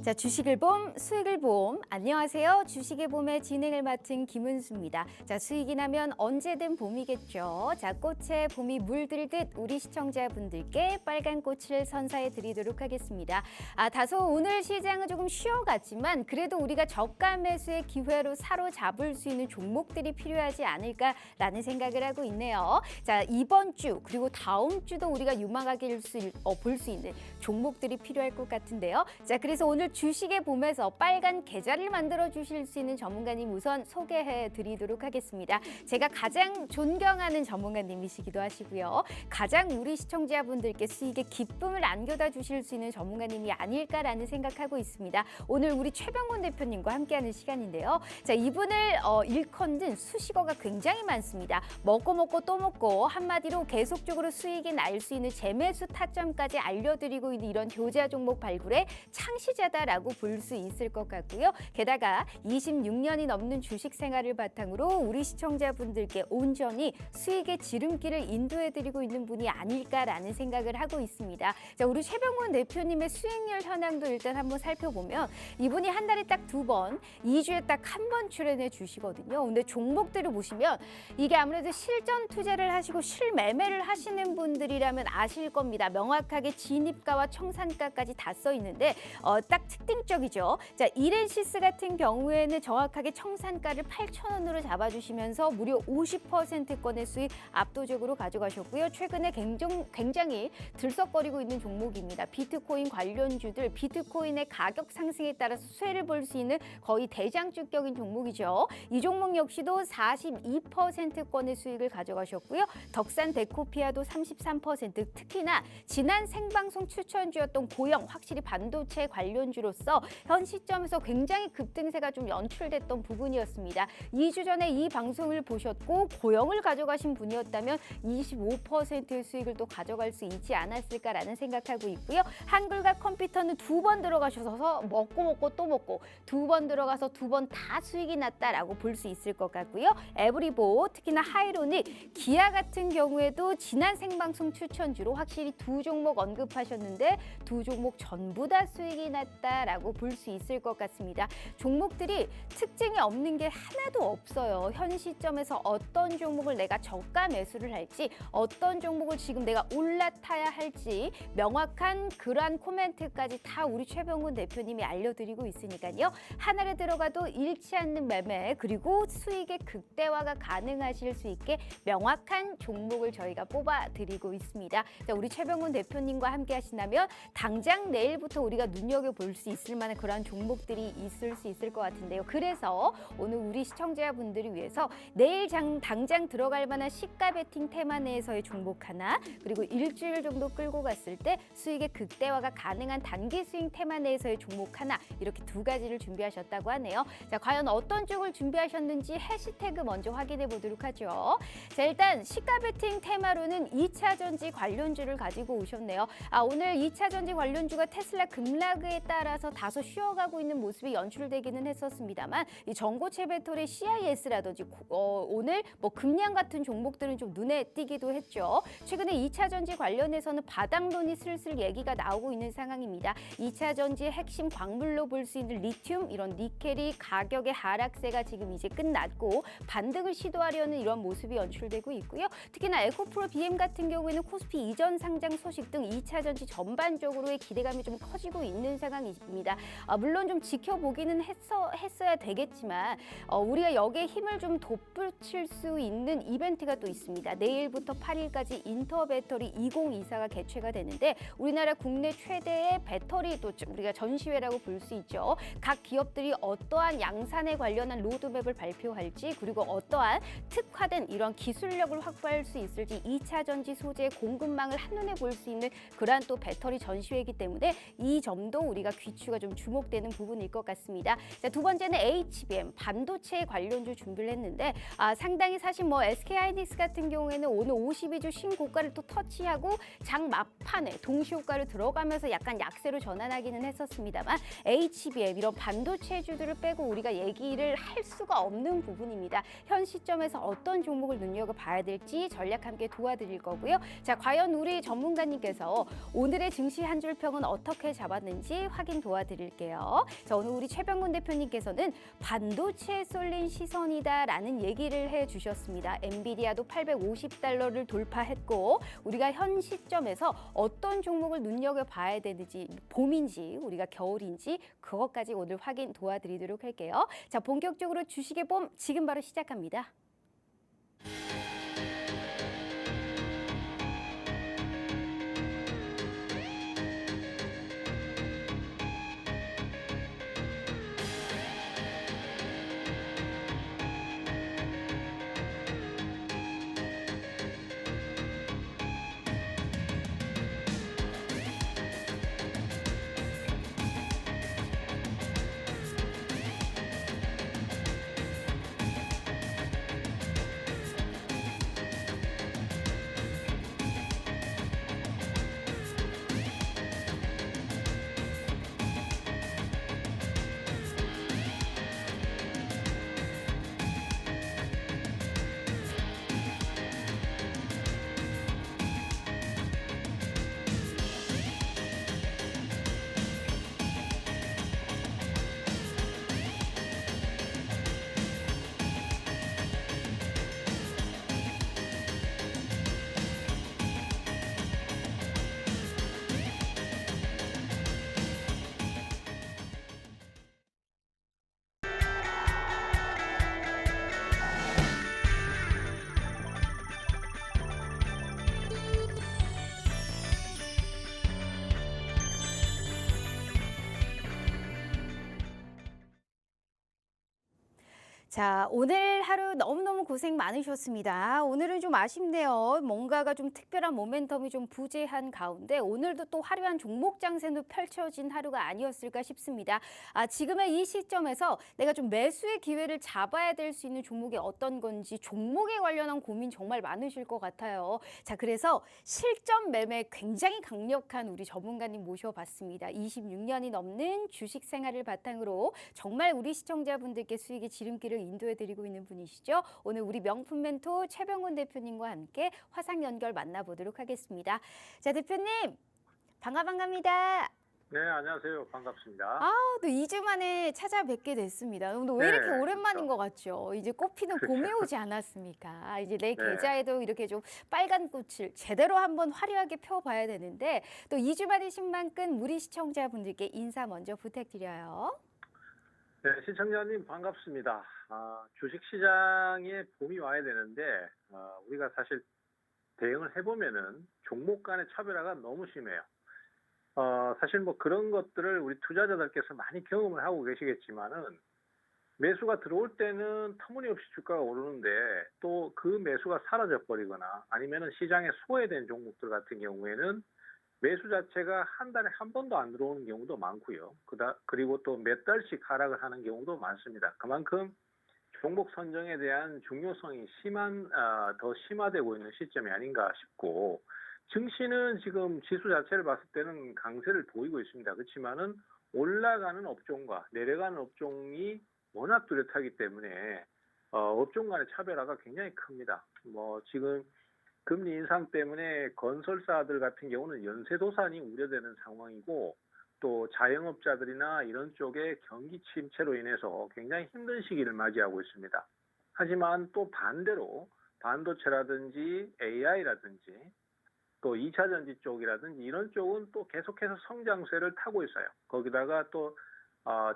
자, 주식을 봄, 수익을 봄. 안녕하세요. 주식의 봄의 진행을 맡은 김은수입니다. 자, 수익이 나면 언제든 봄이겠죠. 자, 꽃에 봄이 물들듯 우리 시청자분들께 빨간 꽃을 선사해 드리도록 하겠습니다. 다소 오늘 시장은 조금 쉬어갔지만 그래도 우리가 저가 매수의 기회로 사로잡을 수 있는 종목들이 필요하지 않을까라는 생각을 하고 있네요. 자, 이번 주 그리고 다음 주도 우리가 유망하게 볼 수 있는 종목들이 필요할 것 같은데요. 자, 그래서 오늘 주식의 봄에서 빨간 계좌를 만들어 주실 수 있는 전문가님 우선 소개해 드리도록 하겠습니다. 제가 가장 존경하는 전문가님이시기도 하시고요. 가장 우리 시청자분들께 수익의 기쁨을 안겨다 주실 수 있는 전문가님이 아닐까라는 생각하고 있습니다. 오늘 우리 최병곤 대표님과 함께하는 시간인데요. 자, 이분을 일컫는 수식어가 굉장히 많습니다. 먹고 또 먹고 한마디로 계속적으로 수익이 날 수 있는 재매수 타점까지 알려드리고 있는 이런 효자 종목 발굴의 창시자다라고 볼 수 있을 것 같고요. 게다가 26년이 넘는 주식 생활을 바탕으로 우리 시청자분들께 온전히 수익의 지름길을 인도해드리고 있는 분이 아닐까라는 생각을 하고 있습니다. 자, 우리 최병곤 대표님의 수익률 현황도 일단 한번 살펴보면 이분이 한 달에 딱 2번, 2주에 딱 한 번 출연해 주시거든요. 근데 종목들을 보시면 이게 아무래도 실전 투자를 하시고 실매매를 하시는 분들이라면 아실 겁니다. 명확하게 진입가와 청산가까지 다 써 있는데 딱 특징적이죠. 자, 이렌시스 같은 경우에는 정확하게 청산가를 8,000원으로 잡아주시면서 무려 50%권의 수익 압도적으로 가져가셨고요. 최근에 굉장히 들썩거리고 있는 종목입니다. 비트코인 관련주들, 비트코인의 가격 상승에 따라서 수혜를 볼 수 있는 거의 대장주격인 종목이죠. 이 종목 역시도 42%권의 수익을 가져가셨고요. 덕산 데코피아도 33%, 특히나 지난 생방송 추천주였던 고영, 확실히 반도체 관련주로서 현 시점에서 굉장히 급등세가 좀 연출됐던 부분이었습니다. 2주 전에 이 방송을 보셨고 고영을 가져가신 분이었다면 25%의 수익을 또 가져갈 수 있지 않았을까라는 생각하고 있고요. 한글과 컴퓨터는 2번 들어가셔서 먹고 또 먹고 2번 들어가서 2번 다 수익이 났다라고 볼 수 있을 것 같고요. 에브리보, 특히나 하이로닉, 기아 같은 경우에도 지난 생방송 추천주로 확실히 2 종목 언급하셨는데 2 종목 전부 다 수익이 났다라고 볼 수 있을 것 같습니다. 종목들이 특징이 없는 게 하나도 없어요. 현 시점에서 어떤 종목을 내가 저가 매수를 할지, 어떤 종목을 지금 내가 올라타야 할지 명확한 그러한 코멘트까지 다 우리 최병곤 대표님이 알려드리고 있으니까요. 하나를 들어가도 잃지 않는 매매, 그리고 수익의 극대화가 가능하실 수 있게 명확한 종목을 저희가 뽑아드리고 있습니다. 자, 우리 최병곤 대표님과 함께 하신다면 당장 내일부터 우리가 눈여겨볼 수 있을 만한 그런 종목들이 있을 수 있을 것 같은데요. 그래서 오늘 우리 시청자분들을 위해서 내일 당장 들어갈 만한 시가 베팅 테마 내에서의 종목 하나, 그리고 일주일 정도 끌고 갔을 때 수익의 극대화가 가능한 단기 스윙 테마 내에서의 종목 하나, 이렇게 2가지를 준비하셨다고 하네요. 자, 과연 어떤 쪽을 준비하셨는지 해시태그 먼저 확인해 보도록 하죠. 자, 일단 시가 베팅 테마로는 2차 전지 관련주를 가지고 오셨네요. 오늘 2차 전지 관련주가 테슬라 급락에 따라서 다소 쉬어가고 있는 모습이 연출되기는 했었습니다만 이 전고체 배터리 CIS라든지 오늘 금량 같은 종목들은 좀 눈에 띄기도 했죠. 최근에 2차 전지 관련해서는 바닥론이 슬슬 얘기가 나오고 있는 상황입니다. 2차 전지의 핵심 광물로 볼 수 있는 리튬, 이런 니켈이 가격의 하락세가 지금 이제 끝났고 반등을 시도하려는 이런 모습이 연출되고 있고요. 특히나 에코프로 BM 같은 경우에는 코스피 이전 상장 소식 등 2차 전지 전반적으로의 기대감이 좀 커지고 있는 상황입니다. 물론 좀 지켜보기는 했어야 되겠지만 우리가 여기에 힘을 좀 돋붙일 수 있는 이벤트가 또 있습니다. 내일부터 8일까지 인터배터리 2024가 개최가 되는데 우리나라 국내 최대의 배터리 또 우리가 전시회라고 볼 수 있죠. 각 기업들이 어떠한 양산에 관련한 로드맵을 발표할지, 그리고 어떠한 특화된 이런 기술력을 확보할 수 있을지 2차 전지 소재의 공급망을 한눈에 볼 수 있는 그러한 또 배터리 전시회이기 때문에 이 점도 우리가 귀추가 좀 주목되는 부분일 것 같습니다. 자, 2번째는 HBM, 반도체 관련주 준비를 했는데 상당히 사실 SK하이닉스 같은 경우에는 오늘 52주 신고가를 또 터치하고 장 막판에 동시효과를 들어가면서 약간 약세로 전환하기는 했었습니다만 HBM 이런 반도체주들을 빼고 우리가 얘기를 할 수가 없는 부분입니다. 현 시점에서 어떤 종목을 눈여겨봐야 될지 전략 함께 도와드릴 거고요. 자, 과연 우리 전문가님께서 오늘의 증시 한 줄 평은 어떻게 잡았는지 확인 확인 도와드릴게요. 자, 오늘 우리 최병근 대표님께서는 반도체에 쏠린 시선이다라는 얘기를 해주셨습니다. 엔비디아도 850달러를 돌파했고 우리가 현 시점에서 어떤 종목을 눈여겨봐야 되는지 봄인지 우리가 겨울인지 그것까지 오늘 확인 도와드리도록 할게요. 자, 본격적으로 주식의 봄 지금 바로 시작합니다. 자, 오늘 하루 너무너무 고생 많으셨습니다. 오늘은 좀 아쉽네요. 뭔가가 좀 특별한 모멘텀이 좀 부재한 가운데 오늘도 또 화려한 종목 장세도 펼쳐진 하루가 아니었을까 싶습니다. 지금의 이 시점에서 내가 좀 매수의 기회를 잡아야 될 수 있는 종목이 어떤 건지 종목에 관련한 고민 정말 많으실 것 같아요. 자, 그래서 실전 매매 굉장히 강력한 우리 전문가님 모셔봤습니다. 26년이 넘는 주식 생활을 바탕으로 정말 우리 시청자분들께 수익의 지름길을 인도해드리고 있는 분이시죠. 오늘 우리 명품 멘토 최병근 대표님과 함께 화상 연결 만나보도록 하겠습니다. 자, 대표님 반갑습니다. 네, 안녕하세요. 반갑습니다. 또 2주 만에 찾아뵙게 됐습니다. 오늘 왜 이렇게 네, 오랜만인 그렇죠. 것 같죠? 이제 꽃피는 봄이 오지 않았습니까? 이제 내 네. 계좌에도 이렇게 좀 빨간 꽃을 제대로 한번 화려하게 펴봐야 되는데 또 2주 만에 신만큼 우리 시청자분들께 인사 먼저 부탁드려요. 네, 시청자님 반갑습니다. 주식시장에 봄이 와야 되는데 우리가 사실 대응을 해보면은 종목 간의 차별화가 너무 심해요. 사실 뭐 그런 것들을 우리 투자자들께서 많이 경험을 하고 계시겠지만은 매수가 들어올 때는 터무니없이 주가가 오르는데 또 그 매수가 사라져 버리거나 아니면은 시장에 소외된 종목들 같은 경우에는 매수 자체가 한 달에 한 번도 안 들어오는 경우도 많고요. 그리고 또 몇 달씩 하락을 하는 경우도 많습니다. 그만큼 종목 선정에 대한 중요성이 더 심화되고 있는 시점이 아닌가 싶고, 증시는 지금 지수 자체를 봤을 때는 강세를 보이고 있습니다. 그렇지만은 올라가는 업종과 내려가는 업종이 워낙 뚜렷하기 때문에 업종 간의 차별화가 굉장히 큽니다. 뭐 지금 금리 인상 때문에 건설사들 같은 경우는 연쇄도산이 우려되는 상황이고, 또 자영업자들이나 이런 쪽의 경기 침체로 인해서 굉장히 힘든 시기를 맞이하고 있습니다. 하지만 또 반대로 반도체라든지 AI라든지 또 2차 전지 쪽이라든지 이런 쪽은 또 계속해서 성장세를 타고 있어요. 거기다가 또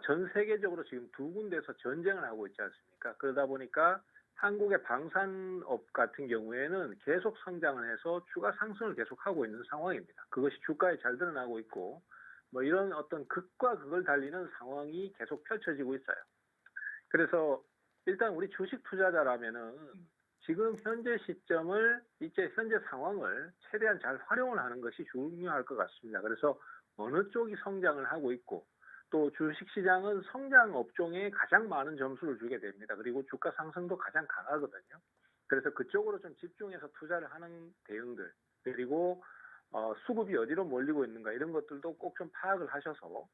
전 세계적으로 지금 두 군데서 전쟁을 하고 있지 않습니까? 그러다 보니까 한국의 방산업 같은 경우에는 계속 성장을 해서 주가 상승을 계속하고 있는 상황입니다. 그것이 주가에 잘 드러나고 있고, 뭐 이런 어떤 극과 극을 달리는 상황이 계속 펼쳐지고 있어요. 그래서 일단 우리 주식 투자자라면은 지금 현재 시점을, 이제 현재 상황을 최대한 잘 활용을 하는 것이 중요할 것 같습니다. 그래서 어느 쪽이 성장을 하고 있고, 또 주식시장은 성장 업종에 가장 많은 점수를 주게 됩니다. 그리고 주가 상승도 가장 강하거든요. 그래서 그쪽으로 좀 집중해서 투자를 하는 대응들, 그리고 수급이 어디로 몰리고 있는가 이런 것들도 꼭 좀 파악을 하셔서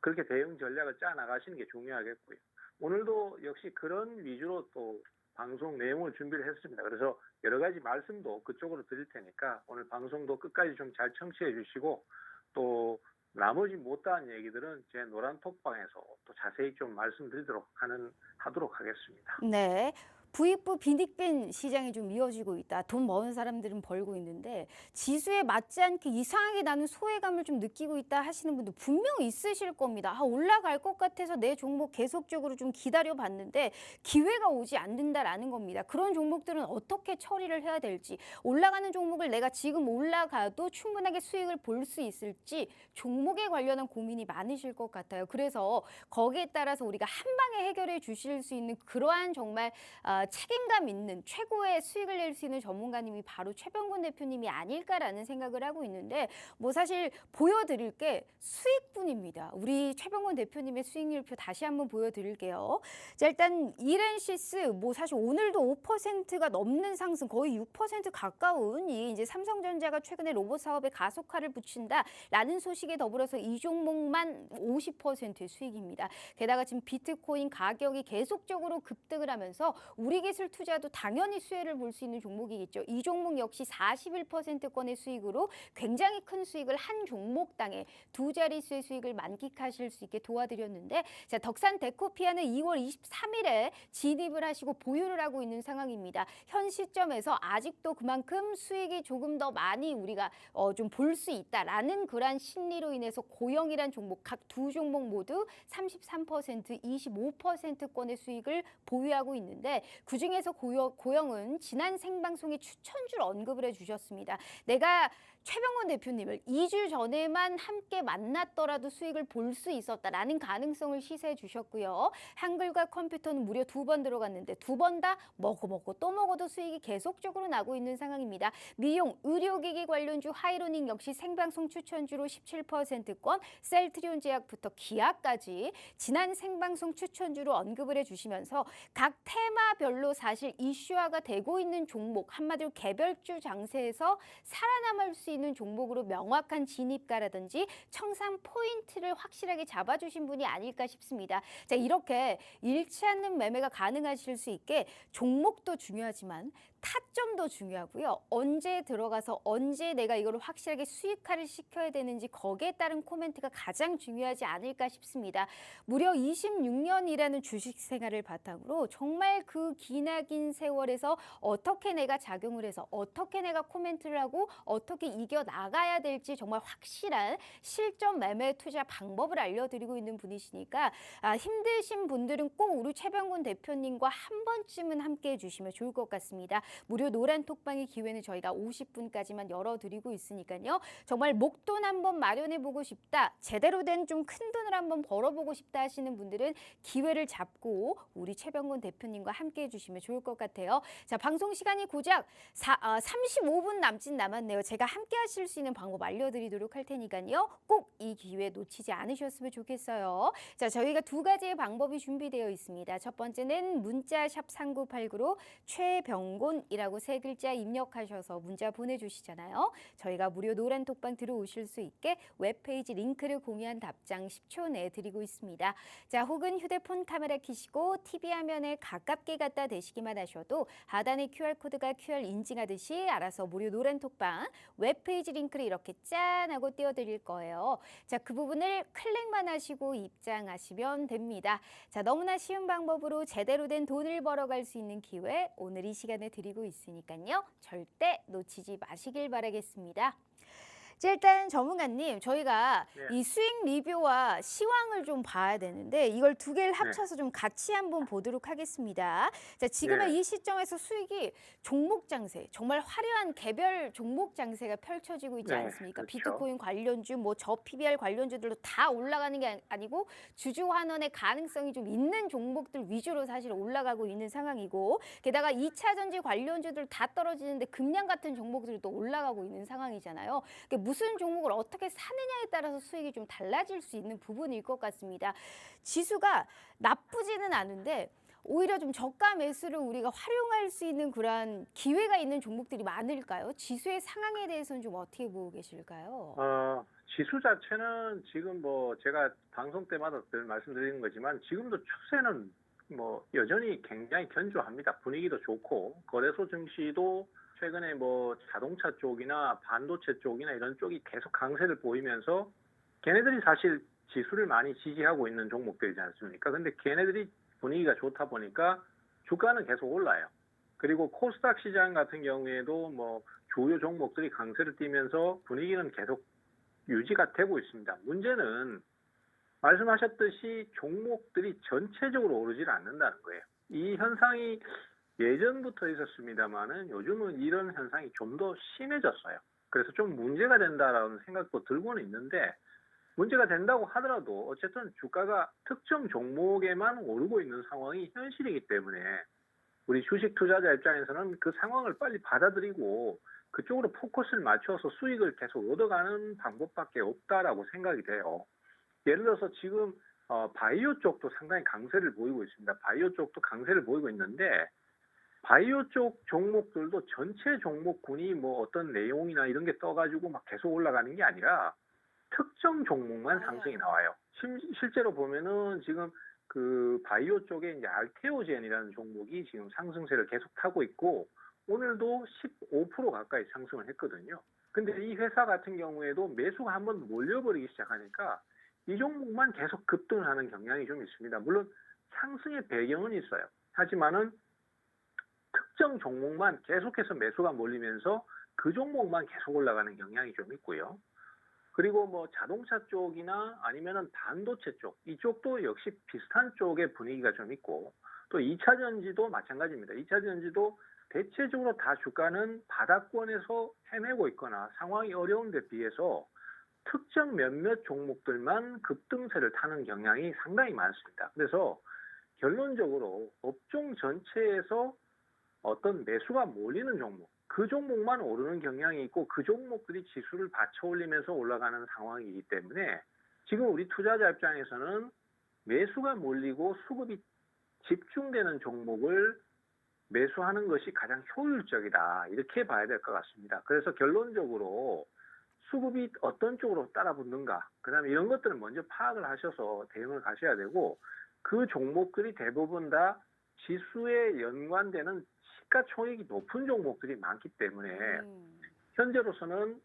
그렇게 대응 전략을 짜 나가시는 게 중요하겠고요. 오늘도 역시 그런 위주로 또 방송 내용을 준비를 했습니다. 그래서 여러 가지 말씀도 그쪽으로 드릴 테니까 오늘 방송도 끝까지 좀 잘 청취해 주시고, 또 나머지 못다한 얘기들은 제 노란 톡방에서 또 자세히 좀 말씀드리도록 하도록 하겠습니다. 네. 부익부 빈익빈 시장이 좀 이어지고 있다. 돈 버는 사람들은 벌고 있는데 지수에 맞지 않게 이상하게 나는 소외감을 좀 느끼고 있다 하시는 분들 분명 있으실 겁니다. 올라갈 것 같아서 내 종목 계속적으로 좀 기다려 봤는데 기회가 오지 않는다라는 겁니다. 그런 종목들은 어떻게 처리를 해야 될지, 올라가는 종목을 내가 지금 올라가도 충분하게 수익을 볼 수 있을지 종목에 관련한 고민이 많으실 것 같아요. 그래서 거기에 따라서 우리가 한 방에 해결해 주실 수 있는 그러한 정말 책임감 있는 최고의 수익을 낼 수 있는 전문가님이 바로 최병곤 대표님이 아닐까라는 생각을 하고 있는데, 뭐 사실 보여드릴 게 수익뿐입니다. 우리 최병곤 대표님의 수익률표 다시 한번 보여드릴게요. 자, 일단 이렌시스 뭐 사실 오늘도 5%가 넘는 상승, 거의 6% 가까운 이 이제 삼성전자가 최근에 로봇 사업에 가속화를 붙인다라는 소식에 더불어서 이 종목만 50%의 수익입니다. 게다가 지금 비트코인 가격이 계속적으로 급등을 하면서 우리 기술 투자도 당연히 수혜를 볼 수 있는 종목이겠죠. 이 종목 역시 41%권의 수익으로 굉장히 큰 수익을 한 종목당에 두 자릿수의 수익을 만끽하실 수 있게 도와드렸는데, 자, 덕산 데코피아는 2월 23일에 진입을 하시고 보유를 하고 있는 상황입니다. 현 시점에서 아직도 그만큼 수익이 조금 더 많이 우리가 좀 볼 수 있다라는 그러한 심리로 인해서 고영이란 종목, 각 두 종목 모두 33%, 25%권의 수익을 보유하고 있는데, 그중에서 고영은 지난 생방송에 추천주를 언급을 해주셨습니다. 내가 최병곤 대표님을 2주 전에만 함께 만났더라도 수익을 볼 수 있었다라는 가능성을 시사해 주셨고요. 한글과 컴퓨터는 무려 2번 들어갔는데 2번 다 먹고 또 먹어도 수익이 계속적으로 나고 있는 상황입니다. 미용, 의료기기 관련주 하이로닝 역시 생방송 추천주로 17%권, 셀트리온 제약부터 기아까지 지난 생방송 추천주로 언급을 해주시면서 각 테마별로 사실 이슈화가 되고 있는 종목, 한마디로 개별주 장세에서 살아남을 수 있는 종목으로 명확한 진입가라든지 청산 포인트를 확실하게 잡아주신 분이 아닐까 싶습니다. 자, 이렇게 잃지 않는 매매가 가능하실 수 있게 종목도 중요하지만 타점도 중요하고요. 언제 들어가서 언제 내가 이걸 확실하게 수익화를 시켜야 되는지 거기에 따른 코멘트가 가장 중요하지 않을까 싶습니다. 무려 26년이라는 주식 생활을 바탕으로 정말 그 기나긴 세월에서 어떻게 내가 작용을 해서 어떻게 내가 코멘트를 하고 어떻게 이겨나가야 될지 정말 확실한 실전 매매 투자 방법을 알려드리고 있는 분이시니까 힘드신 분들은 꼭 우리 최병곤 대표님과 한 번쯤은 함께 해주시면 좋을 것 같습니다. 무료 노란 톡방의 기회는 저희가 50분까지만 열어드리고 있으니까요. 정말 목돈 한번 마련해보고 싶다, 제대로 된 좀 큰 돈을 한번 벌어보고 싶다 하시는 분들은 기회를 잡고 우리 최병곤 대표님과 함께 해주시면 좋을 것 같아요. 자, 방송 시간이 고작 35분 남짓 남았네요. 제가 함께 하실 수 있는 방법 알려드리도록 할 테니까요. 꼭 이 기회 놓치지 않으셨으면 좋겠어요. 자, 저희가 두 가지의 방법이 준비되어 있습니다. 첫 번째는 문자 샵 3989로 최병곤이라고 세 글자 입력하셔서 문자 보내주시잖아요. 저희가 무료 노란 톡방 들어오실 수 있게 웹페이지 링크를 공유한 답장 10초 내에 드리고 있습니다. 자, 혹은 휴대폰 카메라 켜시고 TV 화면에 가깝게 갖다 대시기만 하셔도 하단에 QR코드가 QR 인증하듯이 알아서 무료 노란 톡방 웹페이지 링크를 이렇게 짠 하고 띄워드릴 거예요. 자, 그 부분을 클릭만 하시고 입장하시면 됩니다. 자, 너무나 쉬운 방법으로 제대로 된 돈을 벌어갈 수 있는 기회 오늘 이 시간에 드리고 있으니까요. 절대 놓치지 마시길 바라겠습니다. 자, 일단 전문가님, 저희가 이 수익 리뷰와 시황을 좀 봐야 되는데 이걸 두 개를 합쳐서 좀 같이 한번 보도록 하겠습니다. 자, 지금의 이 시점에서 수익이 종목 장세, 정말 화려한 개별 종목 장세가 펼쳐지고 있지 않습니까? 그렇죠. 비트코인 관련주, 뭐 저PBR 관련주들도 다 올라가는 게 아니고 주주 환원의 가능성이 좀 있는 종목들 위주로 사실 올라가고 있는 상황이고, 게다가 2차 전지 관련주들 다 떨어지는데 금량 같은 종목들도 올라가고 있는 상황이잖아요. 무슨 종목을 어떻게 사느냐에 따라서 수익이 좀 달라질 수 있는 부분일 것 같습니다. 지수가 나쁘지는 않은데 오히려 좀 저가 매수를 우리가 활용할 수 있는 그런 기회가 있는 종목들이 많을까요? 지수의 상황에 대해서는 좀 어떻게 보고 계실까요? 지수 자체는 지금 뭐 제가 방송 때마다 늘 말씀드리는 거지만 지금도 추세는 뭐 여전히 굉장히 견조합니다. 분위기도 좋고 거래소 증시도 최근에 뭐 자동차 쪽이나 반도체 쪽이나 이런 쪽이 계속 강세를 보이면서 걔네들이 사실 지수를 많이 지지하고 있는 종목들이지 않습니까? 근데 걔네들이 분위기가 좋다 보니까 주가는 계속 올라요. 그리고 코스닥 시장 같은 경우에도 뭐 주요 종목들이 강세를 띠면서 분위기는 계속 유지가 되고 있습니다. 문제는 말씀하셨듯이 종목들이 전체적으로 오르질 않는다는 거예요. 이 현상이 예전부터 있었습니다만은 요즘은 이런 현상이 좀 더 심해졌어요. 그래서 좀 문제가 된다라는 생각도 들고는 있는데, 문제가 된다고 하더라도 어쨌든 주가가 특정 종목에만 오르고 있는 상황이 현실이기 때문에 우리 주식 투자자 입장에서는 그 상황을 빨리 받아들이고 그쪽으로 포커스를 맞춰서 수익을 계속 얻어가는 방법밖에 없다라고 생각이 돼요. 예를 들어서 지금 바이오 쪽도 상당히 강세를 보이고 있습니다. 바이오 쪽도 강세를 보이고 있는데, 바이오 쪽 종목들도 전체 종목군이 뭐 어떤 내용이나 이런 게 떠가지고 막 계속 올라가는 게 아니라 특정 종목만 상승이 나와요. 실제로 보면은 지금 그 바이오 쪽에 이제 알테오젠이라는 종목이 지금 상승세를 계속 타고 있고, 오늘도 15% 가까이 상승을 했거든요. 근데 이 회사 같은 경우에도 매수가 한번 몰려버리기 시작하니까 이 종목만 계속 급등을 하는 경향이 좀 있습니다. 물론 상승의 배경은 있어요. 하지만은 특정 종목만 계속해서 매수가 몰리면서 그 종목만 계속 올라가는 경향이 좀 있고요. 그리고 뭐 자동차 쪽이나 아니면은 반도체 쪽, 이쪽도 역시 비슷한 쪽의 분위기가 좀 있고, 또 2차 전지도 마찬가지입니다. 2차 전지도 대체적으로 다 주가는 바닥권에서 헤매고 있거나 상황이 어려운 데 비해서 특정 몇몇 종목들만 급등세를 타는 경향이 상당히 많습니다. 그래서 결론적으로 업종 전체에서 어떤 매수가 몰리는 종목, 그 종목만 오르는 경향이 있고 그 종목들이 지수를 받쳐 올리면서 올라가는 상황이기 때문에 지금 우리 투자자 입장에서는 매수가 몰리고 수급이 집중되는 종목을 매수하는 것이 가장 효율적이다, 이렇게 봐야 될 것 같습니다. 그래서 결론적으로 수급이 어떤 쪽으로 따라붙는가, 그다음에 이런 것들을 먼저 파악을 하셔서 대응을 가셔야 되고, 그 종목들이 대부분 다 지수에 연관되는 시가총액이 높은 종목들이 많기 때문에 현재로서는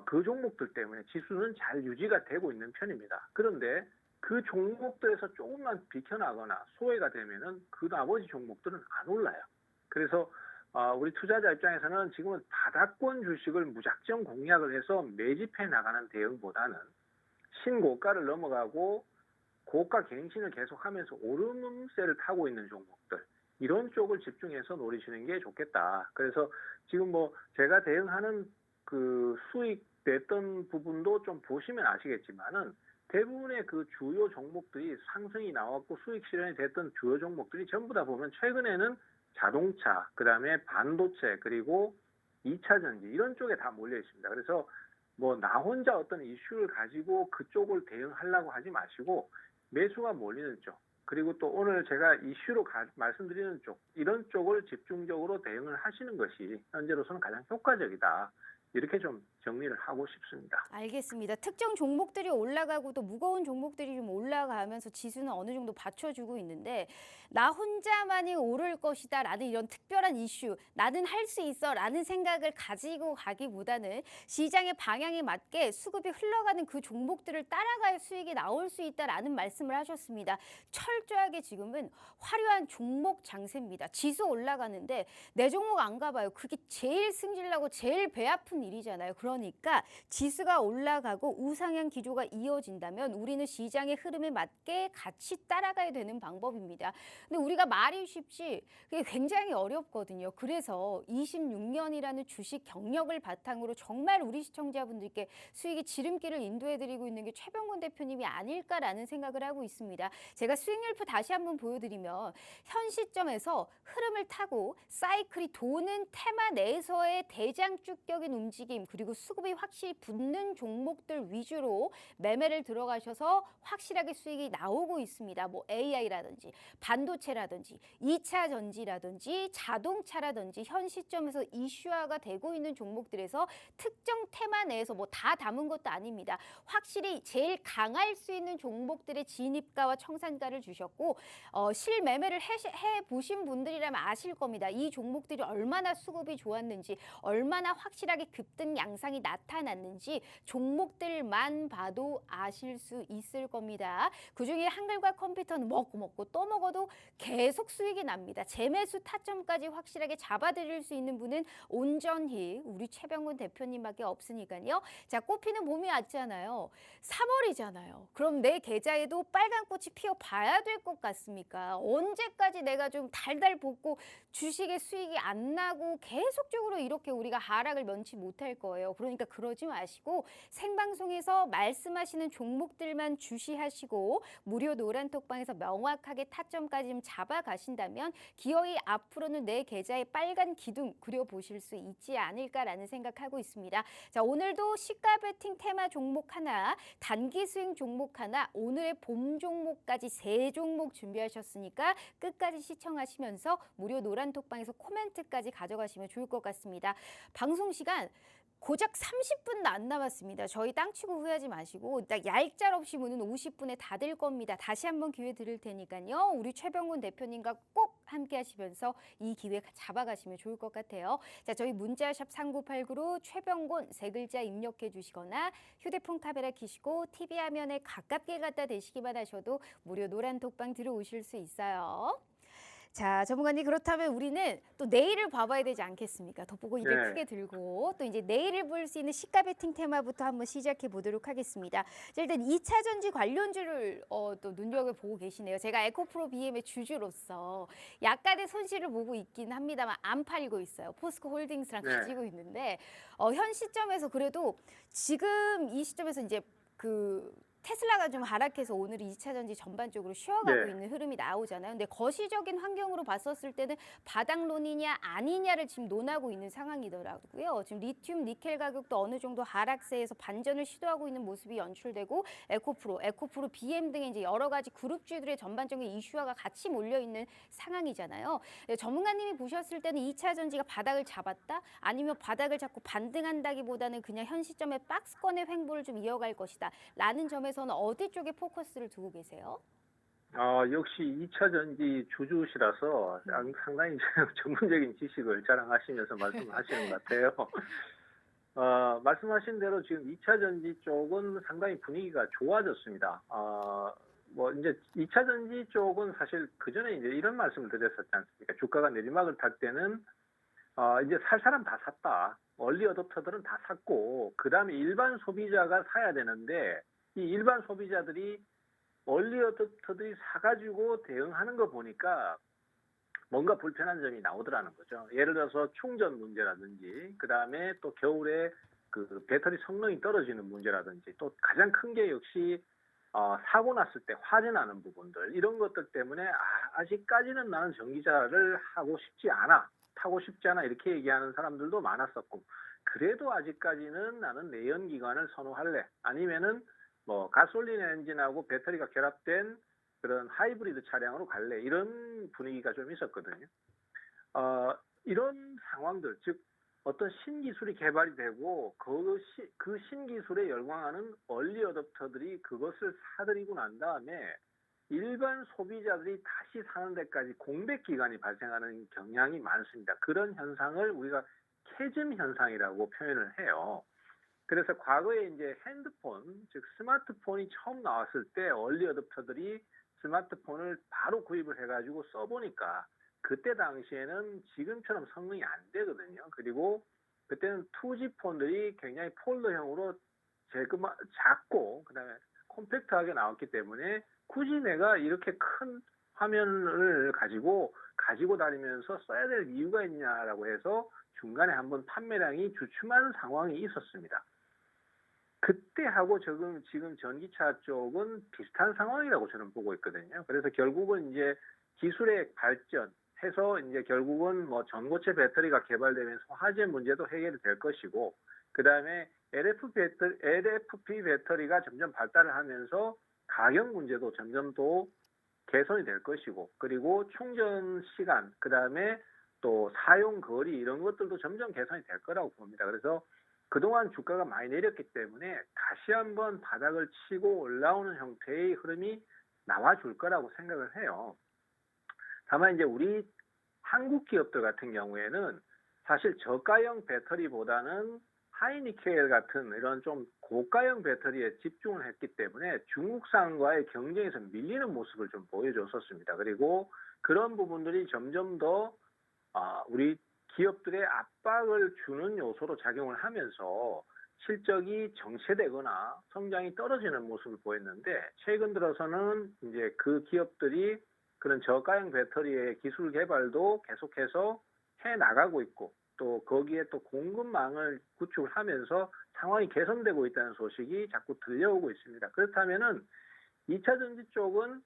그 종목들 때문에 지수는 잘 유지가 되고 있는 편입니다. 그런데 그 종목들에서 조금만 비켜나거나 소외가 되면은 그 나머지 종목들은 안 올라요. 그래서 우리 투자자 입장에서는 지금은 바닥권 주식을 무작정 공략을 해서 매집해 나가는 대응보다는 신고가를 넘어가고 고가 갱신을 계속하면서 오름세를 타고 있는 종목들, 이런 쪽을 집중해서 노리시는 게 좋겠다. 그래서 지금 뭐 제가 대응하는 그 수익 냈던 부분도 좀 보시면 아시겠지만은 대부분의 그 주요 종목들이 상승이 나왔고 수익 실현이 됐던 주요 종목들이 전부 다 보면 최근에는 자동차, 그다음에 반도체, 그리고 2차 전지 이런 쪽에 다 몰려 있습니다. 그래서 뭐 나 혼자 어떤 이슈를 가지고 그쪽을 대응하려고 하지 마시고 매수가 몰리는 쪽, 그리고 또 오늘 제가 이슈로 말씀드리는 쪽, 이런 쪽을 집중적으로 대응을 하시는 것이 현재로서는 가장 효과적이다, 이렇게 좀 정리를 하고 싶습니다. 알겠습니다. 특정 종목들이 올라가고 또 무거운 종목들이 좀 올라가면서 지수는 어느 정도 받쳐주고 있는데, 나 혼자만이 오를 것이다 라는 이런 특별한 이슈, 나는 할 수 있어 라는 생각을 가지고 가기보다는 시장의 방향에 맞게 수급이 흘러가는 그 종목들을 따라가야 수익이 나올 수 있다라는 말씀을 하셨습니다. 철저하게 지금은 화려한 종목 장세입니다. 지수 올라가는데 내 종목 안 가봐요. 그게 제일 승질나고 제일 배 아픈 일이잖아요. 그러니까 지수가 올라가고 우상향 기조가 이어진다면 우리는 시장의 흐름에 맞게 같이 따라가야 되는 방법입니다. 근데 우리가 말이 쉽지 그게 굉장히 어렵거든요. 그래서 26년이라는 주식 경력을 바탕으로 정말 우리 시청자분들께 수익의 지름길을 인도해드리고 있는 게 최병곤 대표님이 아닐까라는 생각을 하고 있습니다. 제가 수익률표 다시 한번 보여드리면 현 시점에서 흐름을 타고 사이클이 도는 테마 내에서의 대장주격인 움직임, 그리고 수급이 확실히 붙는 종목들 위주로 매매를 들어가셔서 확실하게 수익이 나오고 있습니다. 뭐 AI라든지 반도체라든지 2차 전지라든지 자동차라든지 현 시점에서 이슈화가 되고 있는 종목들에서 특정 테마 내에서 뭐 다 담은 것도 아닙니다. 확실히 제일 강할 수 있는 종목들의 진입가와 청산가를 주셨고 실매매를 해보신 분들이라면 아실 겁니다. 이 종목들이 얼마나 수급이 좋았는지, 얼마나 확실하게 급등 양상 양상이 나타났는지 종목들만 봐도 아실 수 있을 겁니다. 그중에 한글과 컴퓨터는 먹고 또 먹어도 계속 수익이 납니다. 재매수 타점까지 확실하게 잡아드릴 수 있는 분은 온전히 우리 최병훈 대표님밖에 없으니까요. 자, 꽃피는 봄이 왔잖아요. 3월이잖아요. 그럼 내 계좌에도 빨간 꽃이 피어봐야 될 것 같습니까? 언제까지 내가 좀 달달 볶고 주식의 수익이 안 나고 계속적으로 이렇게 우리가 하락을 면치 못할 거예요. 그러니까 그러지 마시고 생방송에서 말씀하시는 종목들만 주시하시고 무료 노란톡방에서 명확하게 타점까지 좀 잡아가신다면 기어이 앞으로는 내 계좌에 빨간 기둥 그려보실 수 있지 않을까라는 생각하고 있습니다. 자, 오늘도 시가 베팅 테마 종목 하나, 단기 스윙 종목 하나, 오늘의 봄 종목까지 3종목 준비하셨으니까 끝까지 시청하시면서 무료 노란톡방에서 코멘트까지 가져가시면 좋을 것 같습니다. 방송 시간 고작 30분도 안 남았습니다. 저희 땅 치고 후회하지 마시고 딱 얄짤없이 무는 50분에 다 될 겁니다. 다시 한번 기회 드릴 테니까요. 우리 최병훈 대표님과 꼭 함께 하시면서 이 기회 잡아가시면 좋을 것 같아요. 자, 저희 문자샵 3989로 최병훈 3글자 입력해 주시거나 휴대폰 카메라 켜시고 TV 화면에 가깝게 갖다 대시기만 하셔도 무료 노란톡방 들어오실 수 있어요. 자, 전문가님 그렇다면 우리는 또 내일을 봐봐야 되지 않겠습니까? 돋보고 이를 네. 크게 들고 또 이제 내일을 볼 수 있는 시가 베팅 테마부터 한번 시작해 보도록 하겠습니다. 자, 일단 2차 전지 관련주를 또 눈여겨보고 계시네요. 제가 에코프로 BM의 주주로서 약간의 손실을 보고 있긴 합니다만 안 팔고 있어요. 포스코 홀딩스랑 네. 가지고 있는데 현 시점에서 그래도 지금 이 시점에서 이제 테슬라가 좀 하락해서 오늘 2차 전지 전반적으로 쉬어가고 네. 있는 흐름이 나오잖아요. 근데 거시적인 환경으로 봤었을 때는 바닥론이냐 아니냐를 지금 논하고 있는 상황이더라고요. 지금 리튬, 니켈 가격도 어느 정도 하락세에서 반전을 시도하고 있는 모습이 연출되고 에코프로, BM 등의 이제 여러 가지 그룹주들의 전반적인 이슈화가 같이 몰려 있는 상황이잖아요. 전문가님이 보셨을 때는 2차 전지가 바닥을 잡았다? 아니면 바닥을 잡고 반등한다기보다는 그냥 현 시점에 박스권의 횡보를 좀 이어갈 것이다. 라는 점에서는 어디 쪽에 포커스를 두고 계세요? 역시 2차 전지 주주시라서 상당히 전문적인 지식을 자랑하시면서 말씀하시는 것 같아요. 말씀하신 대로 지금 2차 전지 쪽은 상당히 분위기가 좋아졌습니다. 이제 2차 전지 쪽은 사실 그 전에 이제 이런 말씀을 드렸었지 않습니까? 주가가 내리막을 탈 때는 이제 살 사람 다 샀다. 얼리 어댑터들은 다 샀고, 그 다음에 일반 소비자가 사야 되는데, 이 일반 소비자들이 얼리 어댑터들이 사가지고 대응하는 거 보니까 뭔가 불편한 점이 나오더라는 거죠. 예를 들어서 충전 문제라든지, 그 다음에 또 겨울에 그 배터리 성능이 떨어지는 문제라든지, 또 가장 큰 게 역시 사고 났을 때 화재 나는 부분들, 이런 것들 때문에 아직까지는 나는 전기차를 타고 싶지 않아 이렇게 얘기하는 사람들도 많았었고, 그래도 아직까지는 나는 내연기관을 선호할래, 아니면은 가솔린 엔진하고 배터리가 결합된 그런 하이브리드 차량으로 갈래, 이런 분위기가 좀 있었거든요. 이런 상황들, 즉 어떤 신기술이 개발이 되고 그 신기술에 열광하는 얼리 어댑터들이 그것을 사들이고 난 다음에 일반 소비자들이 다시 사는 데까지 공백 기간이 발생하는 경향이 많습니다. 그런 현상을 우리가 캐즘 현상이라고 표현을 해요. 그래서 과거에 이제 핸드폰, 즉 스마트폰이 처음 나왔을 때 얼리 어댑터들이 스마트폰을 바로 구입을 해가지고 써보니까 그때 당시에는 지금처럼 성능이 안 되거든요. 그리고 그때는 2G 폰들이 굉장히 폴더형으로 작고 그다음에 컴팩트하게 나왔기 때문에 굳이 내가 이렇게 큰 화면을 가지고 다니면서 써야 될 이유가 있냐라고 해서 중간에 한번 판매량이 주춤하는 상황이 있었습니다. 그때하고 지금 전기차 쪽은 비슷한 상황이라고 저는 보고 있거든요. 그래서 결국은 이제 기술의 발전해서 이제 결국은 전고체 배터리가 개발되면서 화재 문제도 해결이 될 것이고, 그 다음에 LFP 배터리가 점점 발달을 하면서 가격 문제도 점점 더 개선이 될 것이고, 그리고 충전 시간, 그 다음에 또 사용 거리, 이런 것들도 점점 개선이 될 거라고 봅니다. 그래서 그동안 주가가 많이 내렸기 때문에 다시 한번 바닥을 치고 올라오는 형태의 흐름이 나와줄 거라고 생각을 해요. 다만 이제 우리 한국 기업들 같은 경우에는 사실 저가형 배터리보다는 하이니켈 같은 이런 좀 고가형 배터리에 집중을 했기 때문에 중국산과의 경쟁에서 밀리는 모습을 좀 보여줬었습니다. 그리고 그런 부분들이 점점 더 우리 기업들의 압박을 주는 요소로 작용을 하면서 실적이 정체되거나 성장이 떨어지는 모습을 보였는데, 최근 들어서는 이제 그 기업들이 그런 저가형 배터리의 기술 개발도 계속해서 해 나가고 있고, 또 거기에 또 공급망을 구축을 하면서 상황이 개선되고 있다는 소식이 자꾸 들려오고 있습니다. 그렇다면은 2차 전지 쪽은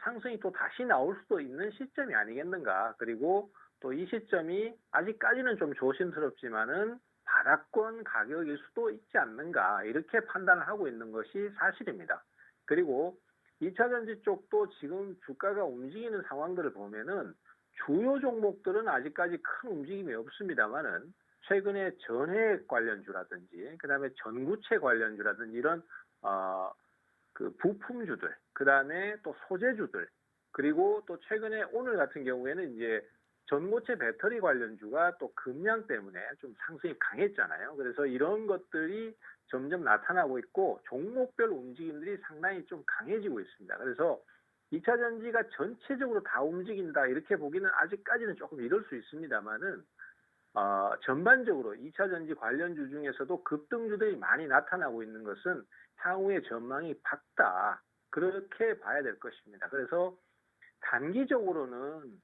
상승이 또 다시 나올 수도 있는 시점이 아니겠는가. 그리고 또 이 시점이 아직까지는 좀 조심스럽지만은 바닥권 가격일 수도 있지 않는가, 이렇게 판단을 하고 있는 것이 사실입니다. 그리고 2차 전지 쪽도 지금 주가가 움직이는 상황들을 보면은 주요 종목들은 아직까지 큰 움직임이 없습니다만은 최근에 전해액 관련주라든지 그다음에 전구체 관련주라든지 이런 그 부품주들, 그다음에 또 소재주들, 그리고 또 최근에 오늘 같은 경우에는 이제 전고체 배터리 관련주가 또 금량 때문에 좀 상승이 강했잖아요. 그래서 이런 것들이 점점 나타나고 있고 종목별 움직임들이 상당히 좀 강해지고 있습니다. 그래서 2차 전지가 전체적으로 다 움직인다 이렇게 보기는 아직까지는 조금 이럴 수 있습니다만은 전반적으로 2차 전지 관련주 중에서도 급등주들이 많이 나타나고 있는 것은 향후의 전망이 밝다, 그렇게 봐야 될 것입니다. 그래서 단기적으로는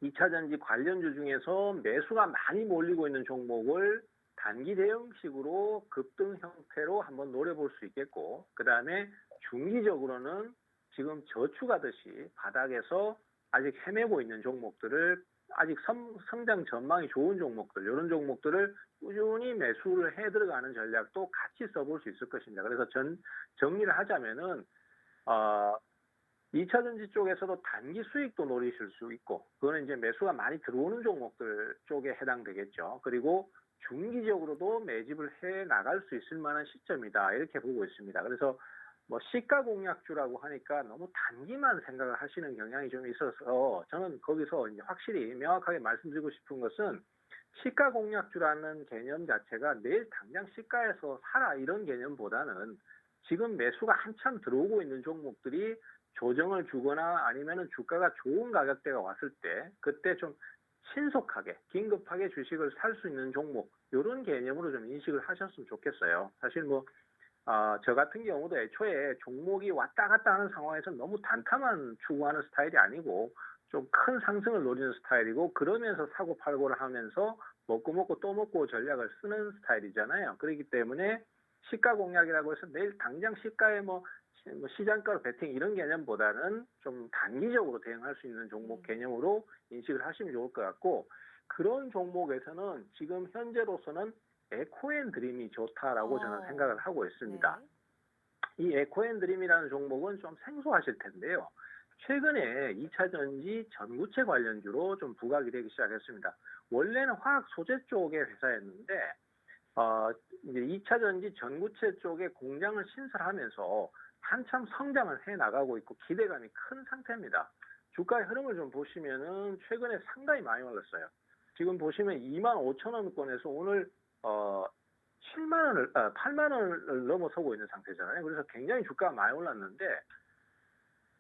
2차 전지 관련주 중에서 매수가 많이 몰리고 있는 종목을 단기 대형식으로 급등 형태로 한번 노려볼 수 있겠고, 그 다음에 중기적으로는 지금 저축하듯이 바닥에서 아직 헤매고 있는 종목들을, 아직 성장 전망이 좋은 종목들, 이런 종목들을 꾸준히 매수를 해 들어가는 전략도 같이 써볼 수 있을 것입니다. 그래서 정리를 하자면은 2차 전지 쪽에서도 단기 수익도 노리실 수 있고, 그거는 이제 매수가 많이 들어오는 종목들 쪽에 해당되겠죠. 그리고 중기적으로도 매집을 해 나갈 수 있을 만한 시점이다, 이렇게 보고 있습니다. 그래서 뭐 시가 공략주라고 하니까 너무 단기만 생각을 하시는 경향이 좀 있어서 저는 거기서 이제 확실히 명확하게 말씀드리고 싶은 것은, 시가 공략주라는 개념 자체가 내일 당장 시가에서 사라 이런 개념보다는 지금 매수가 한참 들어오고 있는 종목들이 조정을 주거나 아니면은 주가가 좋은 가격대가 왔을 때 그때 좀 신속하게 긴급하게 주식을 살 수 있는 종목, 이런 개념으로 좀 인식을 하셨으면 좋겠어요. 사실 뭐 저 같은 경우도 애초에 종목이 왔다 갔다 하는 상황에서 너무 단타만 추구하는 스타일이 아니고 좀 큰 상승을 노리는 스타일이고, 그러면서 사고 팔고를 하면서 먹고 또 먹고 전략을 쓰는 스타일이잖아요. 그렇기 때문에 시가 공략이라고 해서 내일 당장 시가에 뭐 시장가로 베팅 이런 개념보다는 좀 단기적으로 대응할 수 있는 종목 개념으로 인식을 하시면 좋을 것 같고, 그런 종목에서는 지금 현재로서는 에코앤드림이 좋다라고 저는 생각을 하고 있습니다. 네. 이 에코앤드림이라는 종목은 좀 생소하실 텐데요. 최근에 2차 전지 전구체 관련주로 좀 부각이 되기 시작했습니다. 원래는 화학 소재 쪽의 회사였는데 이제 2차 전지 전구체 쪽에 공장을 신설하면서 한참 성장을 해 나가고 있고 기대감이 큰 상태입니다. 주가의 흐름을 좀 보시면은 최근에 상당히 많이 올랐어요. 지금 보시면 25,000원권에서 오늘 8만 원을 넘어서고 있는 상태잖아요. 그래서 굉장히 주가가 많이 올랐는데,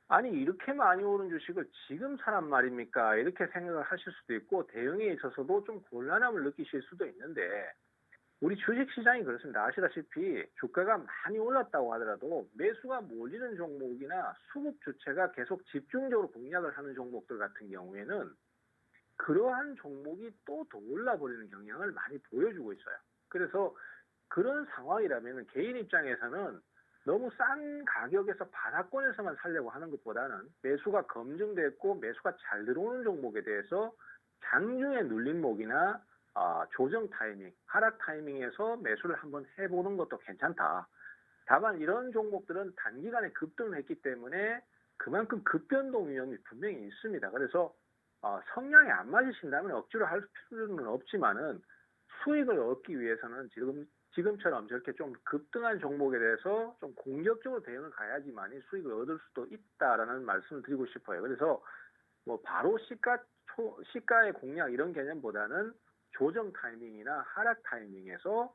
아니 이렇게 많이 오른 주식을 지금 사란 말입니까? 이렇게 생각을 하실 수도 있고, 대응에 있어서도 좀 곤란함을 느끼실 수도 있는데, 우리 주식시장이 그렇습니다. 아시다시피 주가가 많이 올랐다고 하더라도 매수가 몰리는 종목이나 수급 주체가 계속 집중적으로 공략을 하는 종목들 같은 경우에는 그러한 종목이 또 더 올라버리는 경향을 많이 보여주고 있어요. 그래서 그런 상황이라면 개인 입장에서는 너무 싼 가격에서 바닥권에서만 살려고 하는 것보다는 매수가 검증됐고 매수가 잘 들어오는 종목에 대해서 장중에 눌림목이나 조정 타이밍, 하락 타이밍에서 매수를 한번 해보는 것도 괜찮다. 다만 이런 종목들은 단기간에 급등을 했기 때문에 그만큼 급변동 위험이 분명히 있습니다. 그래서 성향이 안 맞으신다면 억지로 할 필요는 없지만은 수익을 얻기 위해서는 지금처럼 저렇게 좀 급등한 종목에 대해서 좀 공격적으로 대응을 가야지만이 수익을 얻을 수도 있다라는 말씀을 드리고 싶어요. 그래서 뭐 바로 시가의 공략 이런 개념보다는 조정 타이밍이나 하락 타이밍에서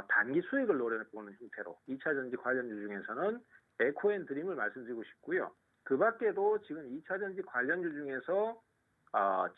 단기 수익을 노려보는 형태로 2차 전지 관련주 중에서는 에코앤드림을 말씀드리고 싶고요. 그 밖에도 지금 2차 전지 관련주 중에서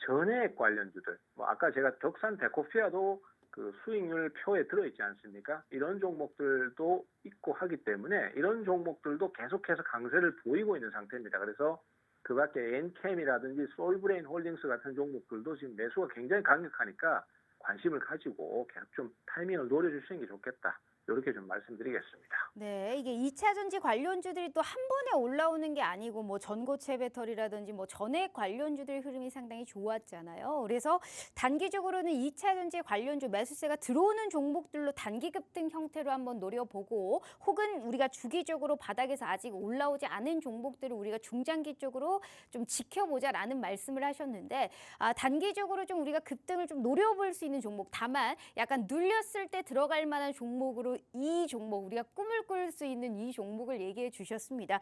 전해액 관련주들, 뭐 아까 제가 덕산 데코피아도 그 수익률 표에 들어있지 않습니까? 이런 종목들도 있고 하기 때문에 이런 종목들도 계속해서 강세를 보이고 있는 상태입니다. 그래서 그 밖에 엔캠이라든지 솔브레인 홀딩스 같은 종목들도 지금 매수가 굉장히 강력하니까 관심을 가지고 계속 좀 타이밍을 노려주시는 게 좋겠다. 이렇게 좀 말씀드리겠습니다. 네, 이게 2차 전지 관련주들이 또 한 번에 올라오는 게 아니고 뭐 전고체 배터리라든지 뭐 전액 관련주들 흐름이 상당히 좋았잖아요. 그래서 단기적으로는 2차 전지 관련주 매수세가 들어오는 종목들로 단기 급등 형태로 한번 노려보고 혹은 우리가 주기적으로 바닥에서 아직 올라오지 않은 종목들을 우리가 중장기 쪽으로 좀 지켜보자라는 말씀을 하셨는데 단기적으로 좀 우리가 급등을 좀 노려볼 수 있는 종목 다만 약간 눌렸을 때 들어갈 만한 종목으로 이 종목 우리가 꿈을 꿀 수 있는 이 종목을 얘기해 주셨습니다.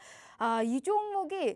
이 종목이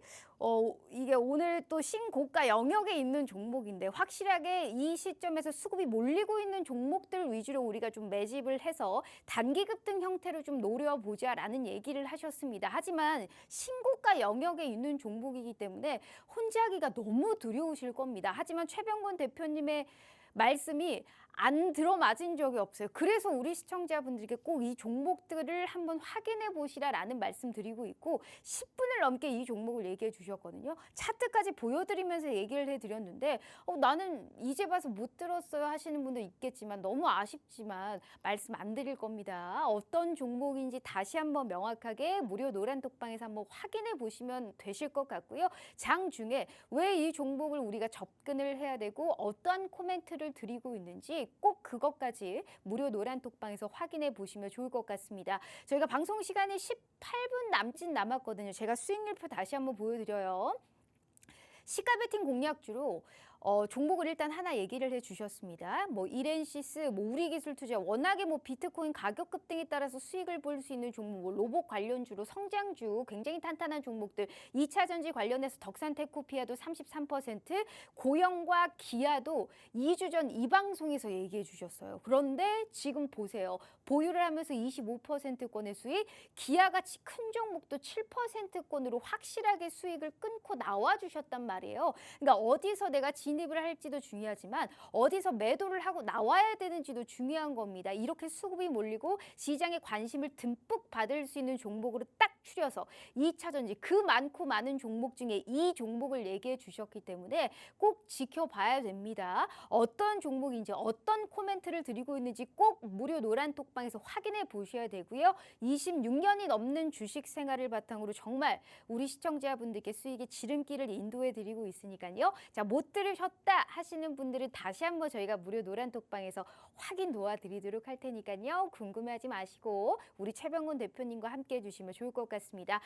이게 오늘 또 신고가 영역에 있는 종목인데 확실하게 이 시점에서 수급이 몰리고 있는 종목들 위주로 우리가 좀 매집을 해서 단기 급등 형태로 좀 노려보자라는 얘기를 하셨습니다. 하지만 신고가 영역에 있는 종목이기 때문에 혼자 하기가 너무 두려우실 겁니다. 하지만 최병건 대표님의 말씀이 안 들어맞은 적이 없어요. 그래서 우리 시청자분들께 꼭 이 종목들을 한번 확인해 보시라라는 말씀 드리고 있고 10분을 넘게 이 종목을 얘기해 주셨거든요. 차트까지 보여드리면서 얘기를 해드렸는데 나는 이제 봐서 못 들었어요 하시는 분도 있겠지만 너무 아쉽지만 말씀 안 드릴 겁니다. 어떤 종목인지 다시 한번 명확하게 무료 노란톡방에서 한번 확인해 보시면 되실 것 같고요. 장중에 왜 이 종목을 우리가 접근을 해야 되고 어떠한 코멘트를 드리고 있는지 꼭 그것까지 무료 노란톡방에서 확인해 보시면 좋을 것 같습니다. 저희가 방송 시간이 18분 남짓 남았거든요. 제가 수익률표 다시 한번 보여드려요. 시가 베팅 공략주로 종목을 일단 하나 얘기를 해주셨습니다. 뭐 이렌시스, 뭐 우리기술투자, 워낙에 뭐 비트코인 가격 급등에 따라서 수익을 볼 수 있는 종목, 뭐 로봇 관련주로 성장주 굉장히 탄탄한 종목들, 2차 전지 관련해서 덕산 테코피아도 33%, 고영과 기아도 2주 전 이 방송에서 얘기해 주셨어요. 그런데 지금 보세요. 보유를 하면서 25%권의 수익, 기아같이 큰 종목도 7%권으로 확실하게 수익을 끊고 나와 주셨단 말이에요. 그러니까 어디서 내가 진입을 할지도 중요하지만 어디서 매도를 하고 나와야 되는지도 중요한 겁니다. 이렇게 수급이 몰리고 시장의 관심을 듬뿍 받을 수 있는 종목으로 딱 추려서 2차 전지 그 많고 많은 종목 중에 이 종목을 얘기해 주셨기 때문에 꼭 지켜봐야 됩니다. 어떤 종목인지 어떤 코멘트를 드리고 있는지 꼭 무료 노란톡방에서 확인해 보셔야 되고요. 26년이 넘는 주식 생활을 바탕으로 정말 우리 시청자분들께 수익의 지름길을 인도해 드리고 있으니까요. 자, 못 들으셨다 하시는 분들은 다시 한번 저희가 무료 노란톡방에서 확인 도와드리도록 할 테니까요. 궁금해하지 마시고 우리 최병곤 대표님과 함께 해주시면 좋을 것 같습니다.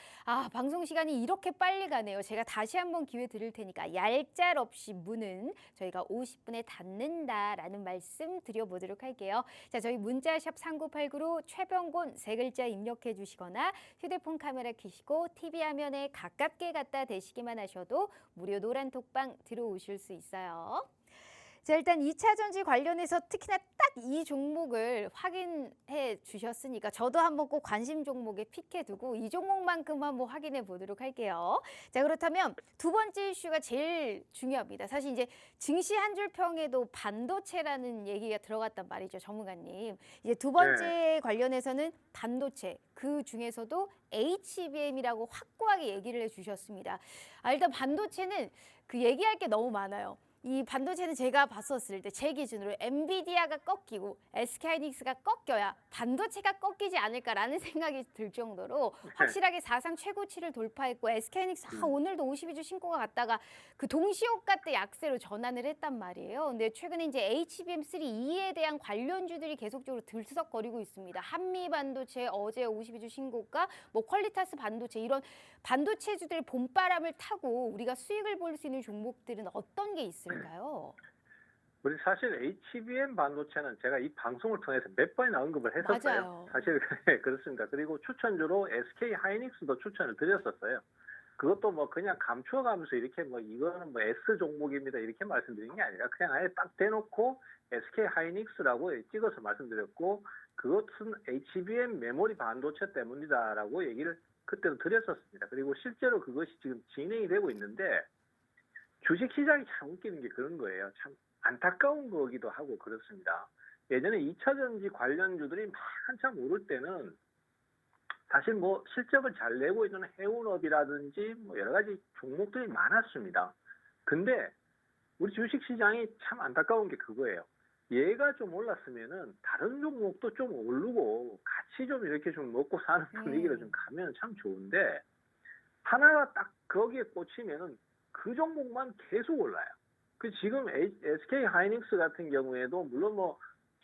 방송 시간이 이렇게 빨리 가네요. 제가 다시 한번 기회 드릴 테니까 얄짤없이 문은 저희가 50분에 닫는다라는 말씀 드려보도록 할게요. 자, 저희 문자샵 3989로 최병곤 세 글자 입력해 주시거나 휴대폰 카메라 켜시고 TV 화면에 가깝게 갖다 대시기만 하셔도 무료 노란톡방 들어오실 수 있어요. 자, 일단 2차 전지 관련해서 특히나 딱 이 종목을 확인해 주셨으니까 저도 한번 꼭 관심 종목에 픽해두고 이 종목만큼 한번 확인해 보도록 할게요. 자, 그렇다면 두 번째 이슈가 제일 중요합니다. 사실 이제 증시 한 줄 평에도 반도체라는 얘기가 들어갔단 말이죠, 전문가님. 이제 두 번째 관련해서는 반도체, 그 중에서도 HBM이라고 확고하게 얘기를 해주셨습니다. 일단 반도체는 그 얘기할 게 너무 많아요. 이 반도체는 제가 봤었을 때 제 기준으로 엔비디아가 꺾이고 SK하이닉스가 꺾여야 반도체가 꺾이지 않을까라는 생각이 들 정도로 확실하게 사상 최고치를 돌파했고 SK하이닉스 오늘도 52주 신고가 갔다가 그 동시호가 때 약세로 전환을 했단 말이에요. 근데 최근에 이제 HBM3E에 대한 관련주들이 계속적으로 들썩거리고 있습니다. 한미 반도체 어제 52주 신고가, 뭐 퀄리타스 반도체 이런 반도체주들의 봄바람을 타고 우리가 수익을 볼 수 있는 종목들은 어떤 게 있을까요? 우리 사실 HBM 반도체는 제가 이 방송을 통해서 몇 번이나 언급을 했었어요. 맞아요. 사실 그렇습니다. 그리고 추천주로 SK 하이닉스도 추천을 드렸었어요. 그것도 뭐 그냥 감추어가면서 이렇게 뭐 이거는 뭐 S 종목입니다 이렇게 말씀드린 게 아니라 그냥 아예 딱 대놓고 SK 하이닉스라고 찍어서 말씀드렸고 그것은 HBM 메모리 반도체 때문이다라고 얘기를 그때도 드렸었습니다. 그리고 실제로 그것이 지금 진행이 되고 있는데 주식시장이 참 웃기는 게 그런 거예요. 참 안타까운 거기도 하고 그렇습니다. 예전에 2차전지 관련주들이 막 한참 오를 때는 사실 뭐 실적을 잘 내고 있는 해운업이라든지 뭐 여러 가지 종목들이 많았습니다. 근데 우리 주식시장이 참 안타까운 게 그거예요. 얘가 좀 올랐으면은 다른 종목도 좀 오르고 같이 좀 이렇게 좀 먹고 사는 분위기로 좀 가면 참 좋은데 하나가 딱 거기에 꽂히면은 그 종목만 계속 올라요. 그 지금 SK 하이닉스 같은 경우에도 물론 뭐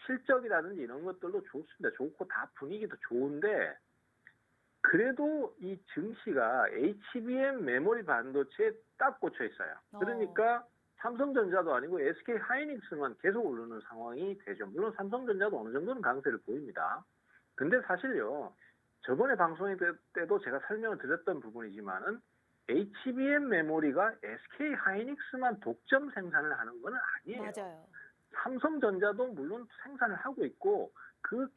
실적이라든지 이런 것들도 좋습니다. 좋고 다 분위기도 좋은데 그래도 이 증시가 HBM 메모리 반도체에 딱 꽂혀 있어요. 그러니까 삼성전자도 아니고 SK 하이닉스만 계속 오르는 상황이 되죠. 물론 삼성전자도 어느 정도는 강세를 보입니다. 근데 사실요, 저번에 방송 때도 제가 설명을 드렸던 부분이지만은 HBM 메모리가 SK 하이닉스만 독점 생산을 하는 건 아니에요. 맞아요. 삼성전자도 물론 생산을 하고 있고 그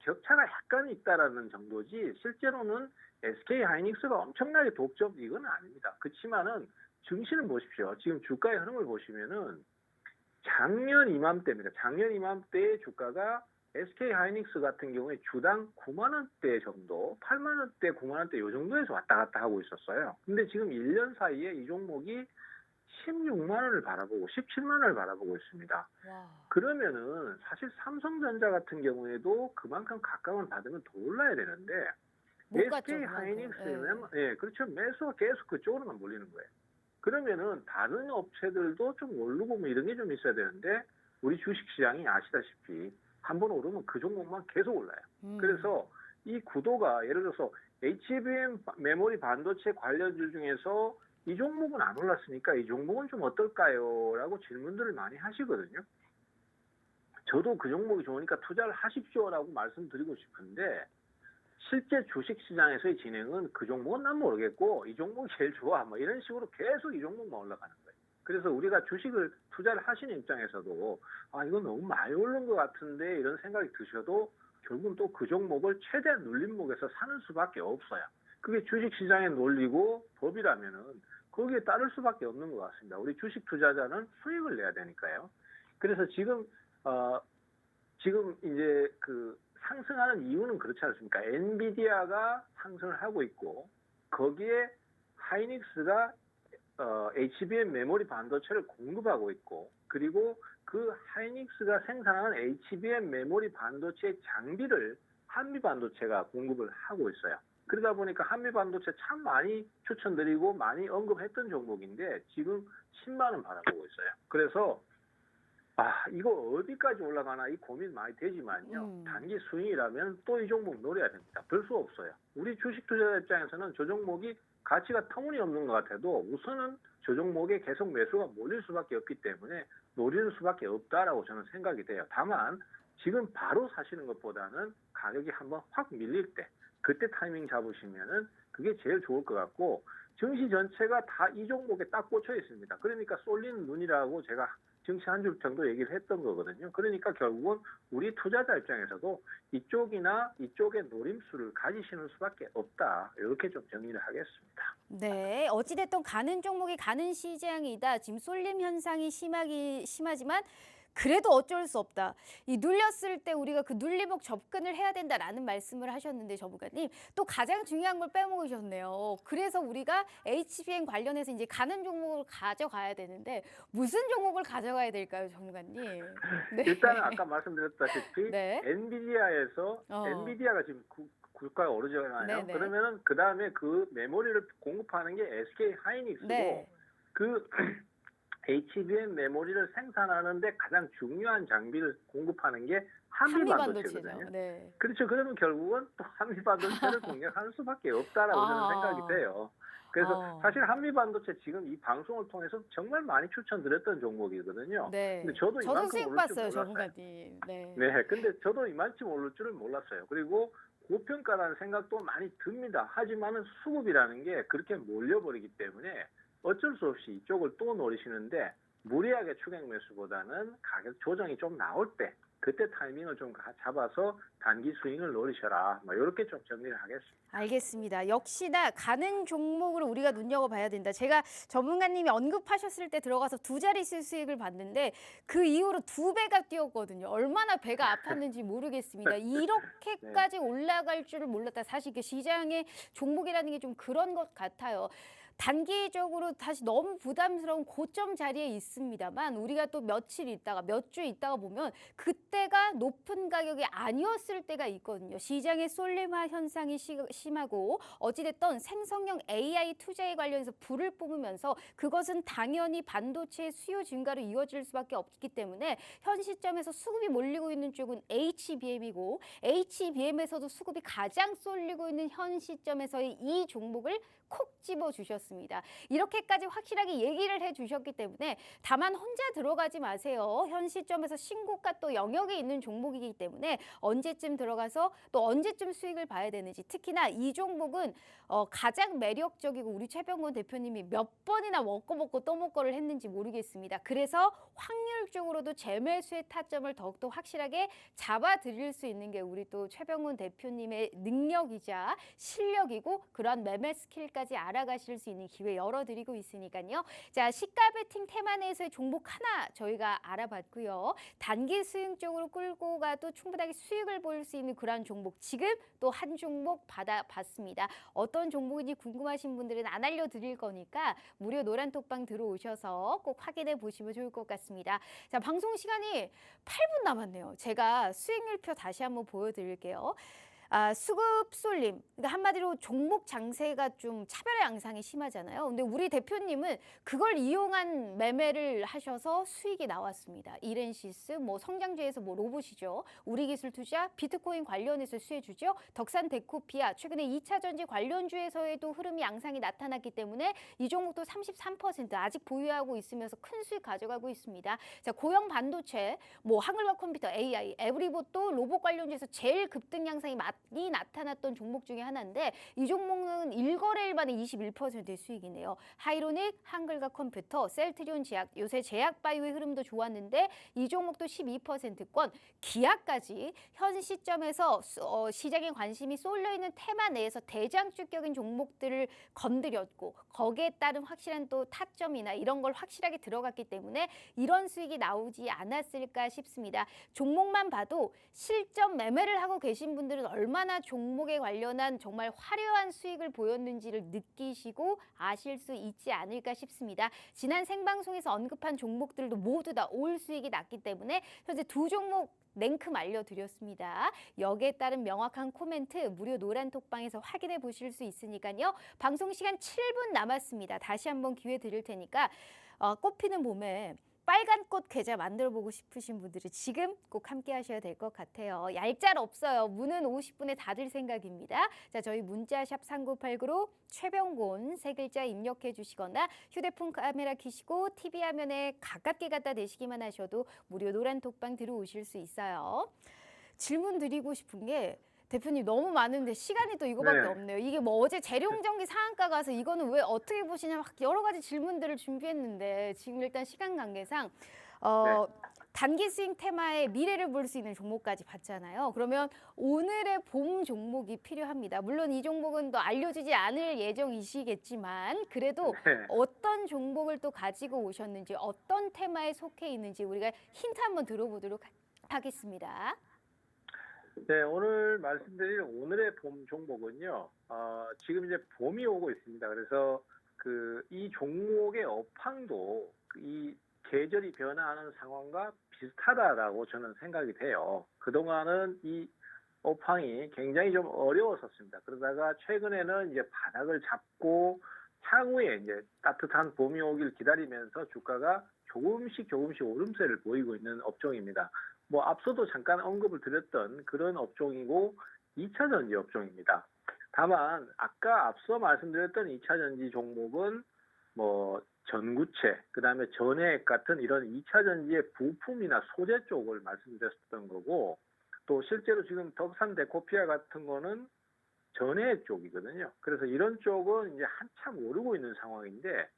격차가 약간 있다라는 정도지 실제로는 SK 하이닉스가 엄청나게 독점 이건 아닙니다. 그렇지만은 증시는 보십시오. 지금 주가의 흐름을 보시면은 작년 이맘때입니다. 작년 이맘때의 주가가 SK 하이닉스 같은 경우에 주당 9만 원대 정도, 8만 원대, 9만 원대 이 정도에서 왔다 갔다 하고 있었어요. 근데 지금 1년 사이에 이 종목이 16만 원을 바라보고 17만 원을 바라보고 있습니다. 와. 그러면은 사실 삼성전자 같은 경우에도 그만큼 가까운 받으면 더 올라야 되는데 못 갔죠, SK 그만큼. 하이닉스는 그렇죠. 매수가 계속 그쪽으로만 몰리는 거예요. 그러면은 다른 업체들도 좀 오르고 뭐 이런 게 좀 있어야 되는데 우리 주식시장이 아시다시피 한번 오르면 그 종목만 계속 올라요. 그래서 이 구도가 예를 들어서 HBM 메모리 반도체 관련주 중에서 이 종목은 안 올랐으니까 이 종목은 좀 어떨까요? 라고 질문들을 많이 하시거든요. 저도 그 종목이 좋으니까 투자를 하십시오라고 말씀드리고 싶은데 실제 주식시장에서의 진행은 그 종목은 난 모르겠고 이 종목이 제일 좋아 뭐 이런 식으로 계속 이 종목만 올라가는 거예요. 그래서 우리가 주식을 투자를 하시는 입장에서도 아 이거 너무 많이 오른 것 같은데 이런 생각이 드셔도 결국은 또 그 종목을 최대한 눌림목에서 사는 수밖에 없어요. 그게 주식시장의 논리고 법이라면은 거기에 따를 수밖에 없는 것 같습니다. 우리 주식 투자자는 수익을 내야 되니까요. 그래서 지금 이제 그 상승하는 이유는 그렇지 않습니까? 엔비디아가 상승을 하고 있고 거기에 하이닉스가 HBM 메모리 반도체를 공급하고 있고 그리고 그 하이닉스가 생산하는 HBM 메모리 반도체 장비를 한미반도체가 공급을 하고 있어요. 그러다 보니까 한미반도체 참 많이 추천드리고 많이 언급했던 종목인데 지금 10만 원 바라보고 있어요. 그래서 이거 어디까지 올라가나 이 고민 많이 되지만요. 단기 수익이라면 또 이 종목 노려야 됩니다. 별 수 없어요. 우리 주식 투자자 입장에서는 저 종목이 가치가 터무니없는 것 같아도 우선은 저 종목에 계속 매수가 몰릴 수밖에 없기 때문에 노리는 수밖에 없다라고 저는 생각이 돼요. 다만 지금 바로 사시는 것보다는 가격이 한번 확 밀릴 때 그때 타이밍 잡으시면은 그게 제일 좋을 것 같고 증시 전체가 다 이 종목에 딱 꽂혀 있습니다. 그러니까 쏠리는 눈이라고 제가 증시 한 줄 정도 얘기를 했던 거거든요. 그러니까 결국은 우리 투자자 입장에서도 이쪽이나 이쪽의 노림수를 가지시는 수밖에 없다. 이렇게 좀 정리를 하겠습니다. 네, 어찌됐든 가는 종목이 가는 시장이다. 지금 쏠림 현상이 심하지만 그래도 어쩔 수 없다. 이 눌렸을 때 우리가 그 눌림목 접근을 해야 된다라는 말씀을 하셨는데 전문가님 또 가장 중요한 걸 빼먹으셨네요. 그래서 우리가 HBM 관련해서 이제 가는 종목을 가져가야 되는데 무슨 종목을 가져가야 될까요, 전문가님? 네. 일단은 아까 말씀드렸다시피 네. 엔비디아에서 엔비디아가 지금股가가 오르잖아요. 네네. 그러면은 그 다음에 그 메모리를 공급하는 게 SK 하이닉스고 네. 그 HBM 메모리를 생산하는데 가장 중요한 장비를 공급하는 게 한미반도체거든요. 네. 그렇죠. 그러면 결국은 또 한미반도체를 공략하는 수밖에 없다라고 저는 생각이 돼요. 그래서 사실 한미반도체 지금 이 방송을 통해서 정말 많이 추천드렸던 종목이거든요. 네. 근데 저도 이만큼 수익 오를 줄 봤어요, 몰랐어요. 전문가님. 네. 네, 근데 저도 이만큼 오를 줄은 몰랐어요. 그리고 고평가라는 생각도 많이 듭니다. 하지만은 수급이라는 게 그렇게 몰려버리기 때문에 어쩔 수 없이 이쪽을 또 노리시는데 무리하게 추격 매수보다는 가격 조정이 좀 나올 때 그때 타이밍을 좀 잡아서 단기 스윙을 노리셔라. 뭐 이렇게 좀 정리를 하겠습니다. 알겠습니다. 역시나 가는 종목을 우리가 눈여겨봐야 된다. 제가 전문가님이 언급하셨을 때 들어가서 두 자릿수 수익을 봤는데 그 이후로 2배가 뛰었거든요. 얼마나 배가 아팠는지 모르겠습니다. 이렇게까지 올라갈 줄을 몰랐다. 사실 그 시장의 종목이라는 게 좀 그런 것 같아요. 단기적으로 다시 너무 부담스러운 고점 자리에 있습니다만 우리가 또 며칠 있다가 몇 주 있다가 보면 그때가 높은 가격이 아니었을 때가 있거든요. 시장의 솔레마 현상이 심하고 어찌됐든 생성형 AI 투자에 관련해서 불을 뿜으면서 그것은 당연히 반도체 수요 증가로 이어질 수밖에 없기 때문에 현 시점에서 수급이 몰리고 있는 쪽은 HBM이고 HBM에서도 수급이 가장 쏠리고 있는 현 시점에서의 이 종목을 콕 집어주셨습니다. 이렇게까지 확실하게 얘기를 해주셨기 때문에 다만 혼자 들어가지 마세요. 현 시점에서 신고가 또 영역에 있는 종목이기 때문에 언제쯤 들어가서 또 언제쯤 수익을 봐야 되는지 특히나 이 종목은 가장 매력적이고 우리 최병곤 대표님이 몇 번이나 먹고 또 먹고를 했는지 모르겠습니다. 그래서 확률적으로도 재매수의 타점을 더욱더 확실하게 잡아드릴 수 있는 게 우리 또 최병곤 대표님의 능력이자 실력이고 그런 매매 스킬까지 알아가실 수 있는 기회 열어드리고 있으니까요. 자, 시가 베팅 테마 내에서의 종목 하나 저희가 알아봤고요. 단기 수익 쪽으로 끌고 가도 충분하게 수익을 볼 수 있는 그런 종목 지금 또 한 종목 받아봤습니다. 어떤 종목인지 궁금하신 분들은 안 알려드릴 거니까 무료 노란톡방 들어오셔서 꼭 확인해 보시면 좋을 것 같습니다. 자, 방송 시간이 8분 남았네요. 제가 수익률표 다시 한번 보여드릴게요. 수급 쏠림, 그러니까 한마디로 종목 장세가 좀 차별 양상이 심하잖아요. 근데 우리 대표님은 그걸 이용한 매매를 하셔서 수익이 나왔습니다. 이렌시스, 뭐 성장주에서 뭐 로봇이죠. 우리기술투자, 비트코인 관련해서 수혜주죠. 덕산 데코피아, 최근에 2차 전지 관련주에서에도 흐름이 양상이 나타났기 때문에 이 종목도 33% 아직 보유하고 있으면서 큰 수익 가져가고 있습니다. 자, 고형 반도체, 뭐 한글과 컴퓨터, AI, 에브리봇도 로봇 관련주에서 제일 급등 양상이 많이 나타났던 종목 중에 하나인데 이 종목은 1거래일 만에 21%의 수익이네요. 하이로닉, 한글과 컴퓨터, 셀트리온 제약, 요새 제약바이오의 흐름도 좋았는데 이 종목도 12%권, 기아까지 현 시점에서 시장에 관심이 쏠려있는 테마 내에서 대장주격인 종목들을 건드렸고 거기에 따른 확실한 또 타점이나 이런 걸 확실하게 들어갔기 때문에 이런 수익이 나오지 않았을까 싶습니다. 종목만 봐도 실전 매매를 하고 계신 분들은 얼마나 종목에 관련한 정말 화려한 수익을 보였는지를 느끼시고 아실 수 있지 않을까 싶습니다. 지난 생방송에서 언급한 종목들도 모두 다 올 수익이 났기 때문에 현재 두 종목 랭크 알려드렸습니다. 여기에 따른 명확한 코멘트 무료 노란톡방에서 확인해 보실 수 있으니까요. 방송 시간 7분 남았습니다. 다시 한번 기회 드릴 테니까 꽃피는 봄에 빨간 꽃 계좌 만들어보고 싶으신 분들은 지금 꼭 함께 하셔야 될 것 같아요. 얄짤 없어요. 문은 50분에 닫을 생각입니다. 자, 저희 문자샵 3989로 최병곤 3글자 입력해 주시거나 휴대폰 카메라 켜시고 TV 화면에 가깝게 갖다 대시기만 하셔도 무료 노란톡방 들어오실 수 있어요. 질문 드리고 싶은 게 대표님 너무 많은데 시간이 또 이거밖에 네. 없네요. 이게 뭐 어제 재료정기 상한가 가서 이거는 왜 어떻게 보시냐 막 여러 가지 질문들을 준비했는데 지금 일단 시간 관계상 단기 스윙 테마의 미래를 볼 수 있는 종목까지 봤잖아요. 그러면 오늘의 봄 종목이 필요합니다. 물론 이 종목은 또 알려지지 않을 예정이시겠지만 그래도 네. 어떤 종목을 또 가지고 오셨는지 어떤 테마에 속해 있는지 우리가 힌트 한번 들어보도록 하겠습니다. 네, 오늘 말씀드릴 오늘의 봄 종목은요. 지금 이제 봄이 오고 있습니다. 그래서 이 종목의 업황도 이 계절이 변화하는 상황과 비슷하다라고 저는 생각이 돼요. 그동안은 이 업황이 굉장히 좀 어려웠었습니다. 그러다가 최근에는 이제 바닥을 잡고 향후에 이제 따뜻한 봄이 오길 기다리면서 주가가 조금씩 오름세를 보이고 있는 업종입니다. 뭐 앞서도 잠깐 언급을 드렸던 그런 업종이고 2차 전지 업종입니다. 다만 아까 앞서 말씀드렸던 2차 전지 종목은 뭐 전구체, 그다음에 전해액 같은 이런 2차 전지의 부품이나 소재 쪽을 말씀드렸던 거고 또 실제로 지금 덕산 데코피아 같은 거는 전해 쪽이거든요. 그래서 이런 쪽은 이제 한참 오르고 있는 상황인데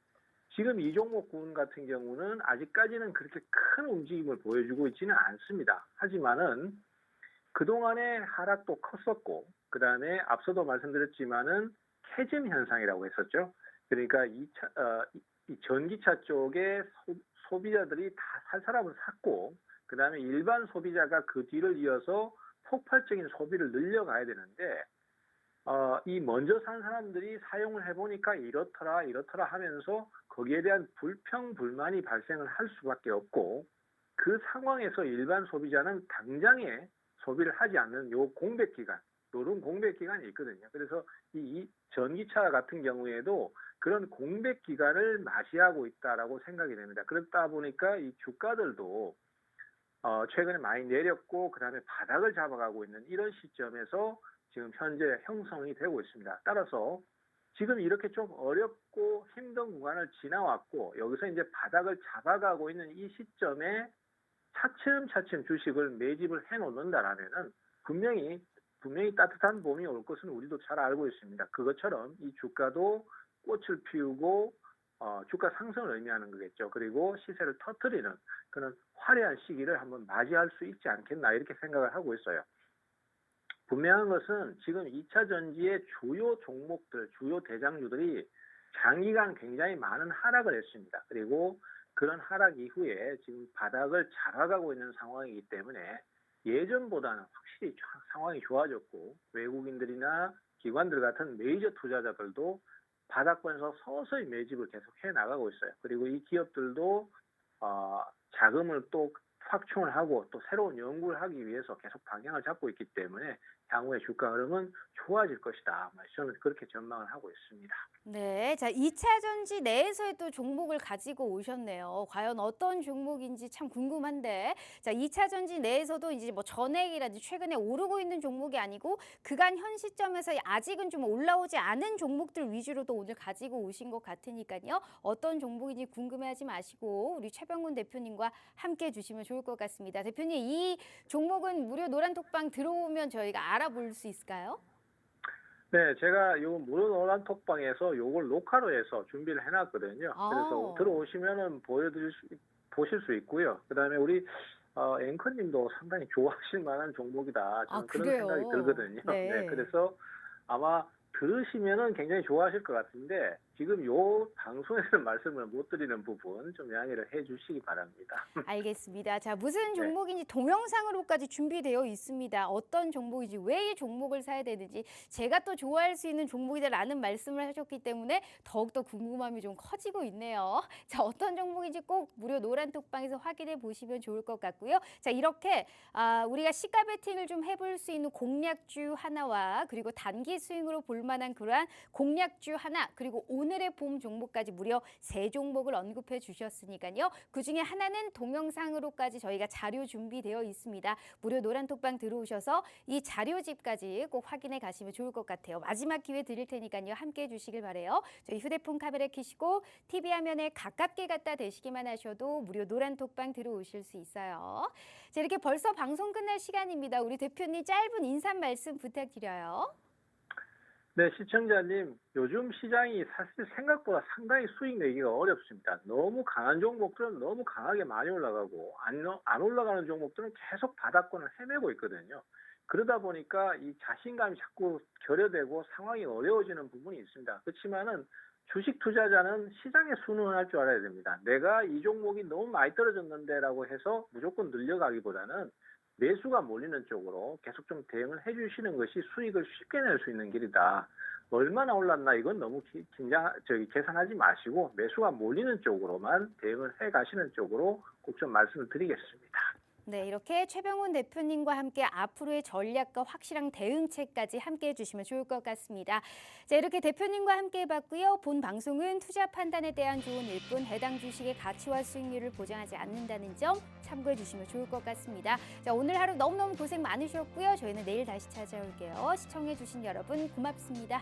지금 이 종목군 같은 경우는 아직까지는 그렇게 큰 움직임을 보여주고 있지는 않습니다. 하지만은 그동안의 하락도 컸었고 그다음에 앞서도 말씀드렸지만은 캐즘 현상이라고 했었죠. 그러니까 이 전기차 쪽에 소비자들이 다 살 사람을 샀고 그다음에 일반 소비자가 그 뒤를 이어서 폭발적인 소비를 늘려가야 되는데 이 먼저 산 사람들이 사용을 해보니까 이렇더라 하면서 거기에 대한 불평불만이 발생을 할 수밖에 없고 그 상황에서 일반 소비자는 당장에 소비를 하지 않는 요 공백 기간, 요런 공백 기간이 있거든요. 그래서 이 전기차 같은 경우에도 그런 공백 기간을 맞이하고 있다라고 생각이 됩니다. 그렇다 보니까 이 주가들도 최근에 많이 내렸고 그다음에 바닥을 잡아가고 있는 이런 시점에서 지금 현재 형성이 되고 있습니다. 따라서 지금 이렇게 좀 어렵고 힘든 구간을 지나왔고 여기서 이제 바닥을 잡아가고 있는 이 시점에 차츰차츰 주식을 매집을 해놓는다라면은 분명히 따뜻한 봄이 올 것은 우리도 잘 알고 있습니다. 그것처럼 이 주가도 꽃을 피우고 주가 상승을 의미하는 거겠죠. 그리고 시세를 터뜨리는 그런 화려한 시기를 한번 맞이할 수 있지 않겠나 이렇게 생각을 하고 있어요. 분명한 것은 지금 2차 전지의 주요 종목들, 주요 대장주들이 장기간 굉장히 많은 하락을 했습니다. 그리고 그런 하락 이후에 지금 바닥을 잡아가고 있는 상황이기 때문에 예전보다는 확실히 상황이 좋아졌고 외국인들이나 기관들 같은 메이저 투자자들도 바닥권에서 서서히 매집을 계속 해나가고 있어요. 그리고 이 기업들도 자금을 또 확충을 하고 또 새로운 연구를 하기 위해서 계속 방향을 잡고 있기 때문에 향후의 주가 흐름은 좋아질 것이다. 저는 그렇게 전망을 하고 있습니다. 네, 자 2차 전지 내에서의 또 종목을 가지고 오셨네요. 과연 어떤 종목인지 참 궁금한데, 자 2차 전지 내에서도 이제 뭐 전액이라든지 최근에 오르고 있는 종목이 아니고 그간 현 시점에서 아직은 좀 올라오지 않은 종목들 위주로도 오늘 가지고 오신 것 같으니까요. 어떤 종목인지 궁금해하지 마시고 우리 최병훈 대표님과 함께 해주시면 좋을 것 같습니다. 대표님, 이 종목은 무료 노란톡방 들어오면 저희가 알아볼 수 있을까요? 네, 제가 요 무료 노란 톡방에서 요걸 녹화로 해서 준비를 해놨거든요. 그래서 들어오시면은 보실 수 있고요. 그다음에 우리 앵커님도 상당히 좋아하실 만한 종목이다. 저는 그런 그래요? 생각이 들거든요. 네. 네, 그래서 아마 들으시면은 굉장히 좋아하실 것 같은데 지금 요 방송에서는 말씀을 못 드리는 부분 좀 양해를 해주시기 바랍니다. 알겠습니다. 자, 무슨 네. 종목인지 동영상으로까지 준비되어 있습니다. 어떤 종목인지, 왜 이 종목을 사야 되는지, 제가 또 좋아할 수 있는 종목이다라는 말씀을 하셨기 때문에 더욱더 궁금함이 좀 커지고 있네요. 자, 어떤 종목인지 꼭 무료 노란톡방에서 확인해 보시면 좋을 것 같고요. 자, 이렇게 우리가 시가 베팅을 좀 해볼 수 있는 공략주 하나와 그리고 단기 수익으로 볼 만한 그러한 공략주 하나, 그리고 오늘의 봄 종목까지 무려 3종목을 언급해 주셨으니까요. 그중에 하나는 동영상으로까지 저희가 자료 준비되어 있습니다. 무료 노란톡방 들어오셔서 이 자료집까지 꼭 확인해 가시면 좋을 것 같아요. 마지막 기회 드릴 테니까요. 함께해 주시길 바라요. 저희 휴대폰 카메라 켜시고 TV 화면에 가깝게 갖다 대시기만 하셔도 무료 노란톡방 들어오실 수 있어요. 자, 이렇게 벌써 방송 끝날 시간입니다. 우리 대표님 짧은 인사 말씀 부탁드려요. 네, 시청자님, 요즘 시장이 사실 생각보다 상당히 수익 내기가 어렵습니다. 너무 강한 종목들은 너무 강하게 많이 올라가고 안 올라가는 종목들은 계속 바닥권을 헤매고 있거든요. 그러다 보니까 이 자신감이 자꾸 결여되고 상황이 어려워지는 부분이 있습니다. 그렇지만은 주식 투자자는 시장에 순응할 줄 알아야 됩니다. 내가 이 종목이 너무 많이 떨어졌는데라고 해서 무조건 늘려가기보다는 매수가 몰리는 쪽으로 계속 좀 대응을 해주시는 것이 수익을 쉽게 낼 수 있는 길이다. 얼마나 올랐나 이건 너무 계산하지 마시고 매수가 몰리는 쪽으로만 대응을 해 가시는 쪽으로 꼭 좀 말씀을 드리겠습니다. 네, 이렇게 최병훈 대표님과 함께 앞으로의 전략과 확실한 대응책까지 함께 해주시면 좋을 것 같습니다. 자, 이렇게 대표님과 함께 해봤고요. 본 방송은 투자 판단에 대한 조언일 뿐 해당 주식의 가치와 수익률을 보장하지 않는다는 점 참고해 주시면 좋을 것 같습니다. 자, 오늘 하루 너무너무 고생 많으셨고요. 저희는 내일 다시 찾아올게요. 시청해 주신 여러분 고맙습니다.